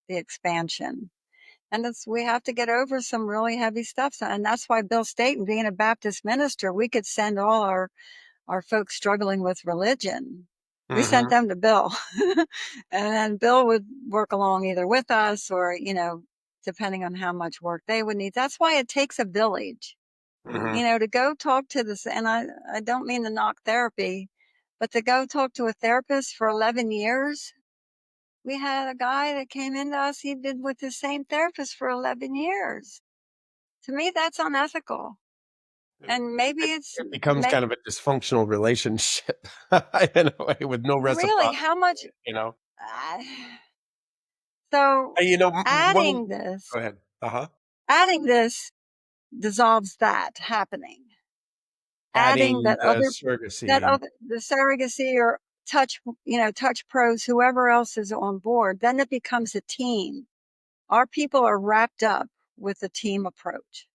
the expansion. And we have to get over some really heavy stuff. And that's why Bill Staten, being a Baptist minister, we could send all our folks struggling with religion. We sent Mhm. them to Bill. And then Bill would work along either with us or, depending on how much work they would need. That's why it takes a village, Mhm. to go talk to this. And I don't mean to knock therapy, but to go talk to a therapist for 11 years. We had a guy that came into us, he did with the same therapist for 11 years. To me, that's unethical. And maybe It it's it becomes kind of a dysfunctional relationship in a way with no really reciprocity, how much. you know? Uh, so One. adding this, Go ahead. Uh-huh. adding this dissolves that happening. Adding Adding the surrogacy. the surrogacy or touch, touch pros, whoever else is on board, then it becomes a team. Our people are wrapped up with the team approach.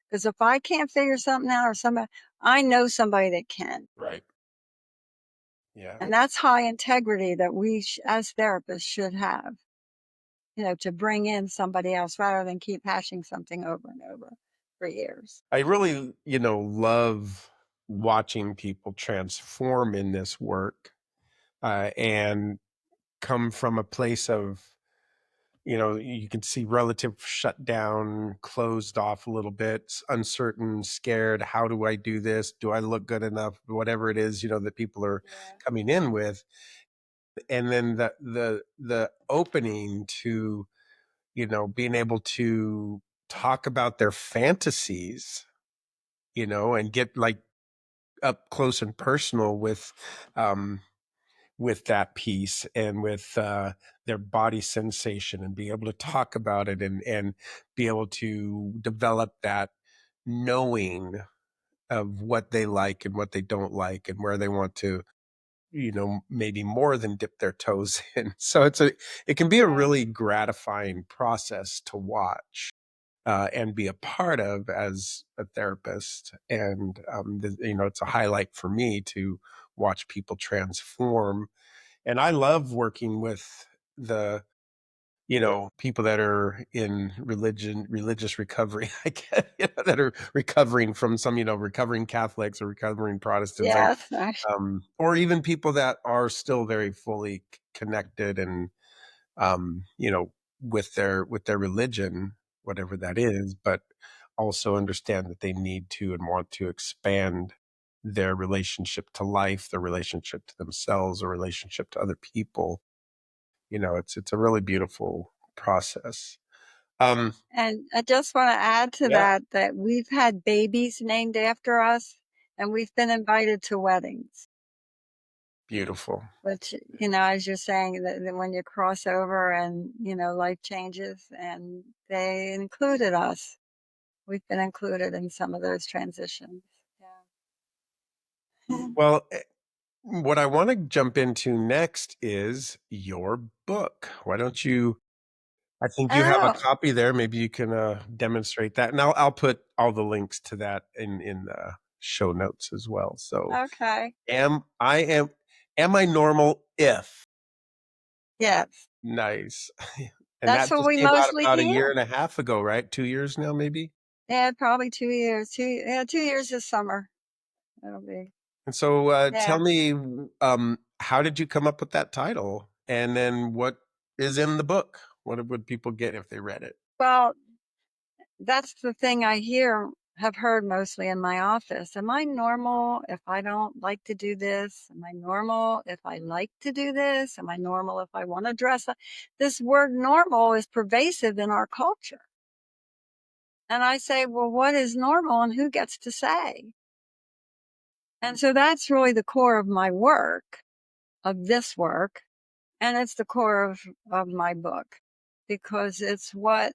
Because if I can't figure something out or somebody, I know somebody that can. Right. Yeah. And that's high integrity that we as therapists should have, to bring in somebody else rather than keep hashing something over and over for years. I really, love watching people transform in this work, and come from a place of you can see relative shutdown, closed off a little bit, uncertain, scared. How do I do this? Do I look good enough? Whatever it is, that people are Yeah. coming in with. And then the opening to, being able to talk about their fantasies, and get like up close and personal um, with that piece, and with their body sensation, and be able to talk about it, and be able to develop that knowing of what they like and what they don't like, and where they want to, maybe more than dip their toes in. So it can be a Yeah. really gratifying process to watch, and be a part of as a therapist. And, it's a highlight for me to watch people transform. And I love working with the, people that are in religious recovery, I guess, that are recovering from some, recovering Catholics or recovering Protestants, Yes. or even people that are still very fully connected, and, you know, with their religion, whatever that is, but also understand that they need to and want to expand their relationship to life, their relationship to themselves, or relationship to other people. It's a really beautiful process. Um, And I just want to add to yeah, that we've had babies named after us, and we've been invited to weddings, beautiful. which, as you're saying, that when you cross over and, life changes, and they included us. We've been included in some of those transitions. Yeah. Well, what I want to jump into next is your book. Why don't you? I think you have a Oh, copy there. Maybe you can demonstrate that, and I'll put all the links to that in the show notes as well. So, okay. am I normal if? Yes. Nice. And That's that what just we came out mostly about a hear. year and a half ago, right? 2 years now, maybe? Yeah, probably 2 years. 2 years this summer. It'll be. And so, Yeah. tell me, how did you come up with that title? And then what is in the book? What would people get if they read it? Well, that's the thing have heard mostly in my office. Am I normal if I don't like to do this? Am I normal if I like to do this? Am I normal if I want to dress up? This word normal is pervasive in our culture. And I say, well, what is normal and who gets to say? And so that's really the core of my work, of this work. And it's the core of my book, because it's what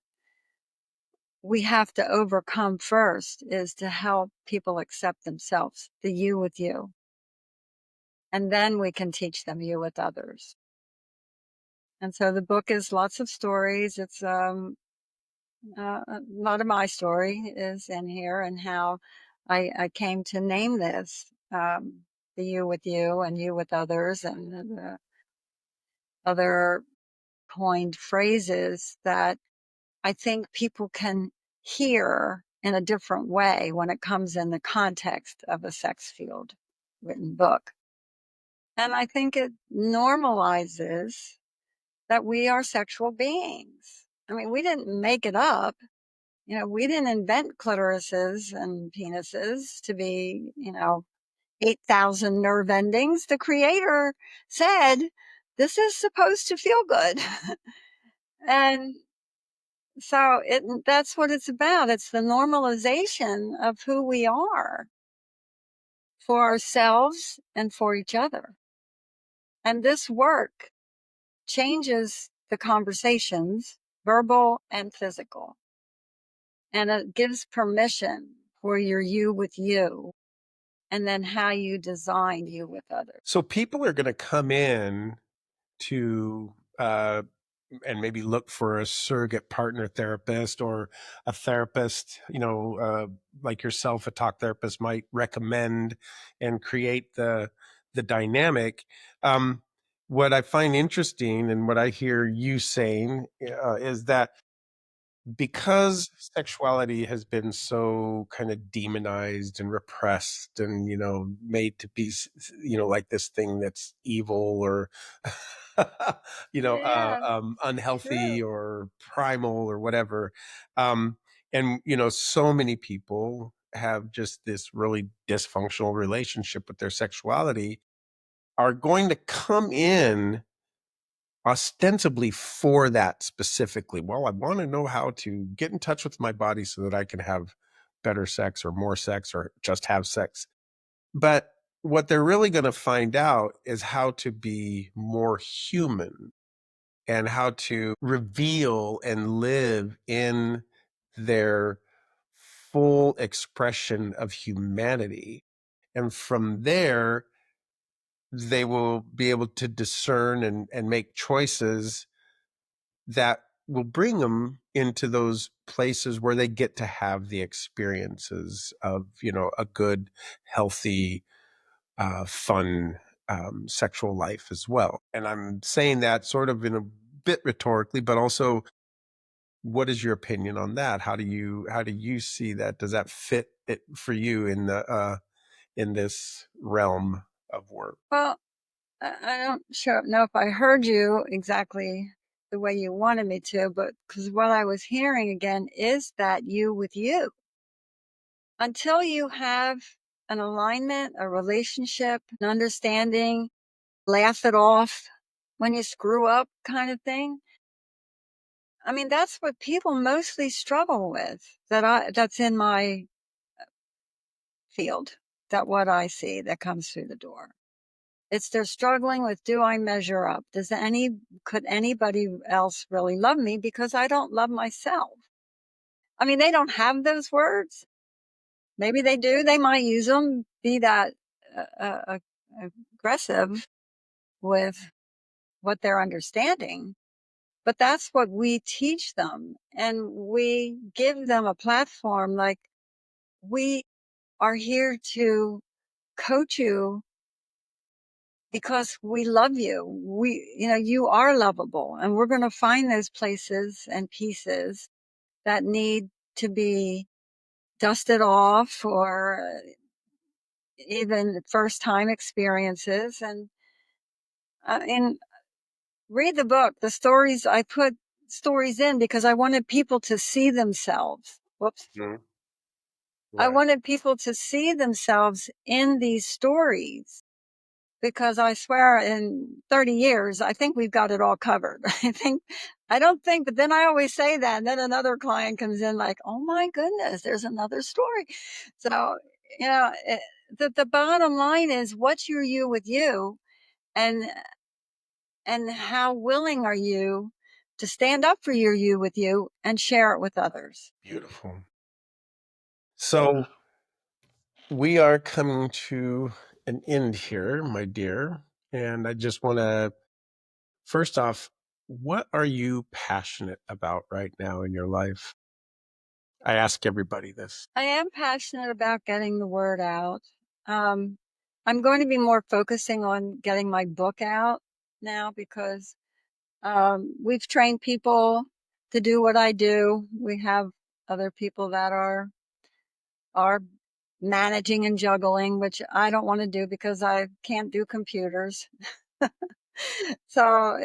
we have to overcome first, is to help people accept themselves, the you with you. And then we can teach them you with others. And so the book is lots of stories. It's a lot of my story is in here, and how I came to name this, the you with you and you with others, and the other coined phrases that I think people can hear in a different way when it comes in the context of a sex field written book. And I think it normalizes that we are sexual beings. I mean, we didn't make it up. We didn't invent clitorises and penises to be, 8,000 nerve endings. The creator said, this is supposed to feel good. And so that's what it's about. It's the normalization of who we are for ourselves and for each other. And this work changes the conversations, verbal and physical. And it gives permission for your you with you, and then how you design you with others. So people are going to come in to and maybe look for a surrogate partner therapist, or a therapist, like yourself, a talk therapist might recommend and create the dynamic. Um, what I find interesting, and what I hear you saying, is that because sexuality has been so kind of demonized and repressed and, made to be, like this thing that's evil or, Yeah, unhealthy true. or primal or whatever. Um, and, so many people have just this really dysfunctional relationship with their sexuality are going to come in ostensibly for that specifically. Well, I want to know how to get in touch with my body so that I can have better sex or more sex or just have sex. But what they're really going to find out is how to be more human and how to reveal and live in their full expression of humanity. And from there, they will be able to discern and make choices that will bring them into those places where they get to have the experiences of, a good, healthy, fun sexual life as well. And I'm saying that sort of in a bit rhetorically, but also, what is your opinion on that? How do you see that? Does that fit it for you in this realm of work? Well, I don't sure know if I heard you exactly the way you wanted me to, but because what I was hearing again is that you with you. Until you have an alignment, a relationship, an understanding, laugh it off when you screw up kind of thing. I mean, that's what people mostly struggle with that's in my field, that what I see that comes through the door. It's they're struggling with, do I measure up? Could anybody else really love me because I don't love myself? I mean, they don't have those words. Maybe they do. They might use them, be that aggressive with what they're understanding. But that's what we teach them. And we give them a platform like, we are here to coach you because we love you. You are lovable, and we're going to find those places and pieces that need to be dusted off, or even first time experiences. And in read the book, the stories, I put stories in because I wanted people to see themselves. Whoops. Mhm. I Right. wanted people to see themselves in these stories because I swear in 30 years, I think we've got it all covered. I don't think, but then I always say that. And then another client comes in like, oh my goodness, there's another story. So, the bottom line is, what's your you with you? And how willing are you to stand up for your you with you and share it with others? Beautiful. So we are coming to an end here, my dear. And I just want to, first off, what are you passionate about right now in your life? I ask everybody this. I am passionate about getting the word out. Um, I'm going to be more focusing on getting my book out now because we've trained people to do what I do. We have other people that are managing and juggling, which I don't want to do because I can't do computers. So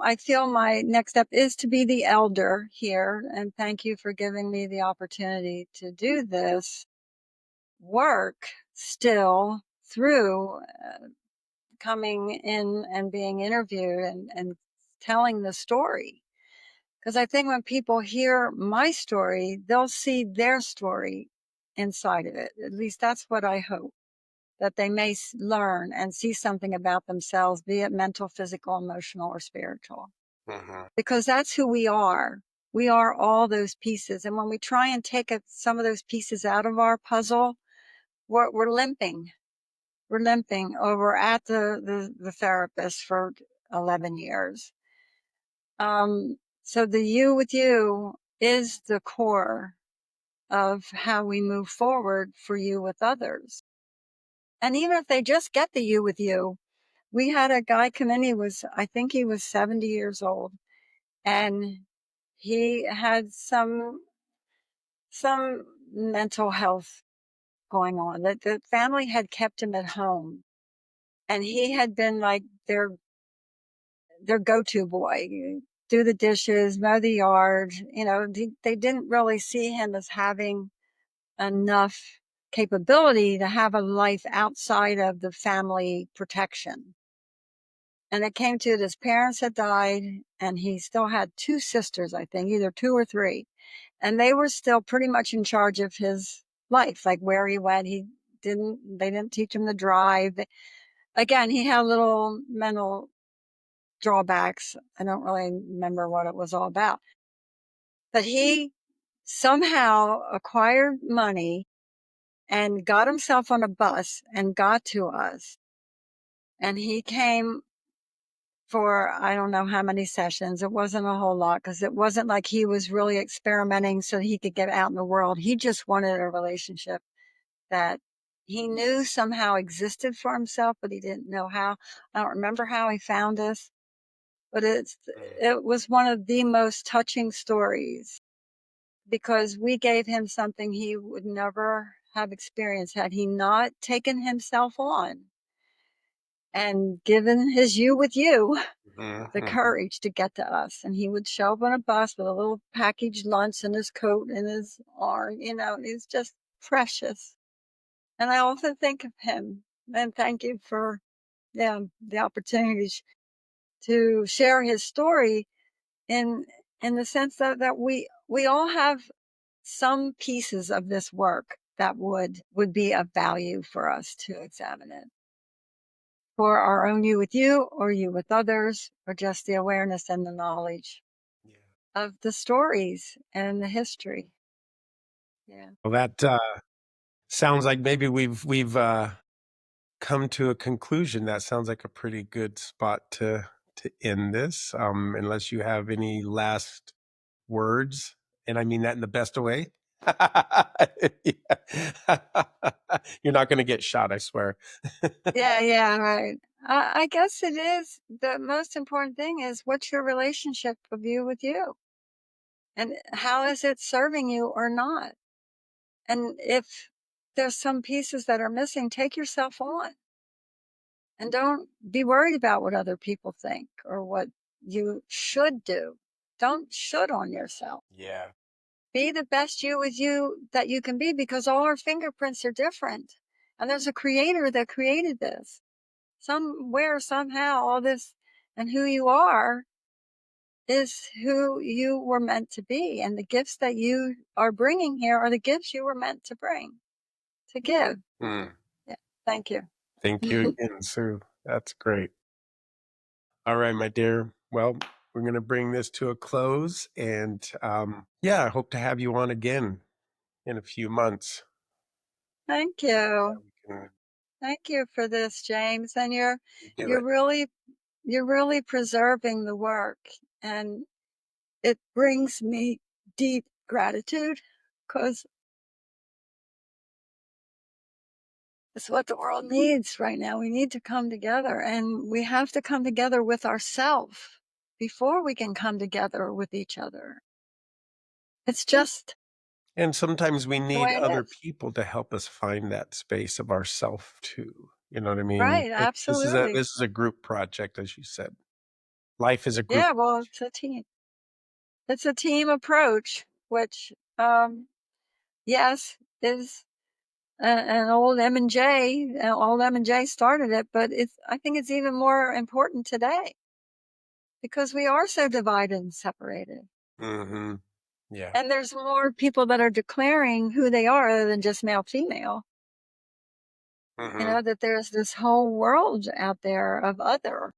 I feel my next step is to be the elder here. And thank you for giving me the opportunity to do this work still through coming in and being interviewed and telling the story. Because I think when people hear my story, they'll see their story inside of it. At least that's what I hope, that they may learn and see something about themselves, be it mental, physical, emotional, or spiritual. Mhm. Because that's who we are. We are all those pieces. And when we try and take some of those pieces out of our puzzle, we're limping. We're limping over at the therapist for 11 years. So the you with you is the core of how we move forward for you with others. And even if they just get the you with you, we had a guy come in, I think he was 70 years old, and he had some mental health going on. That the family had kept him at home, and he had been like their go-to boy. Do the dishes, mow the yard. They didn't really see him as having enough capability to have a life outside of the family protection. And it came to it, his parents had died, and he still had two sisters, I think, either two or three. And they were still pretty much in charge of his life, like where he went. They didn't teach him to drive. Again, he had little mental drawbacks. I don't really remember what it was all about. But he somehow acquired money and got himself on a bus and got to us. And he came for, I don't know how many sessions. It wasn't a whole lot, because it wasn't like he was really experimenting so he could get out in the world. He just wanted a relationship that he knew somehow existed for himself, but he didn't know how. I don't remember how he found us, but it was one of the most touching stories, because we gave him something he would never have experienced had he not taken himself on and given his you with you the courage to get to us. And he would show up on a bus with a little packaged lunch in his coat and his arm, and he's just precious. And I often think of him, and thank you for the opportunity to share his story in the sense that we all have some pieces of this work that would be of value for us to examine it, for our own you with you, or you with others, or just the awareness and the knowledge of the stories and the history. Yeah. Well, that sounds like maybe we've come to a conclusion. That sounds like a pretty good spot to end this. Unless you have any last words, and I mean that in the best way. You're not going to get shot, I swear. Yeah, right. I guess it is. The most important thing is, what's your relationship of you with you? And how is it serving you or not? And if there's some pieces that are missing, take yourself on. And don't be worried about what other people think or what you should do. Don't should on yourself. Yeah. Be the best you with you that you can be, because all our fingerprints are different. And there's a creator that created this. Somewhere, somehow, all this and who you are is who you were meant to be. And the gifts that you are bringing here are the gifts you were meant to bring, to give. Mm. Yeah. Thank you. Thank you again, Sue. That's great. All right, my dear. Well, we're going to bring this to a close. And I hope to have you on again in a few months. Thank you. We can Thank you for this, James. And do you're it. really preserving the work, and it brings me deep gratitude, because it's what the world needs right now. We need to come together, and we have to come together with ourselves before we can come together with each other. It's just And sometimes we the need way it other is. people to help us find that space of ourself too. You know what I mean? Right, This is a absolutely. group project, as you said. Life is a group. Yeah, well, it's a team. It's a team approach, which, yes, is an old M&J. Old M&J started it, but I think it's even more important today, because we are so divided and separated. Mm-hmm. Yeah. And there's more people that are declaring who they are other than just male, female. Mm-hmm. That there's this whole world out there of other.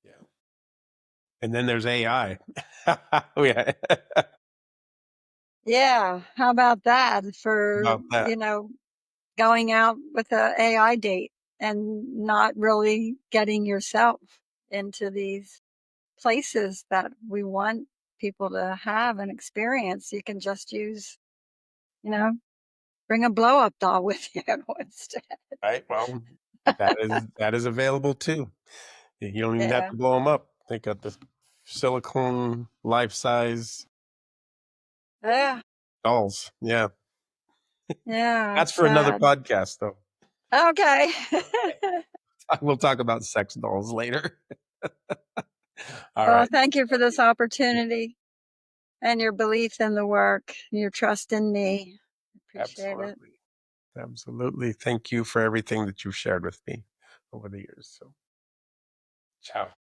Yeah. And then there's AI. Yeah. Yeah. How about that for, About that. going out with a AI date and not really getting yourself into these places that we want people to have and experience. You can just use, bring a blow up doll with you instead. Right. Well, that is available too. You don't even have Yeah. to blow them up. They got this. silicone life-size Yeah. dolls. Yeah. Yeah. That's for another Sad. podcast, though. Okay. We'll talk about sex dolls later. All Well, right. thank you for this opportunity and your belief in the work, your trust in me. Appreciate it. Absolutely. Absolutely. Thank you for everything that you've shared with me over the years. So, ciao.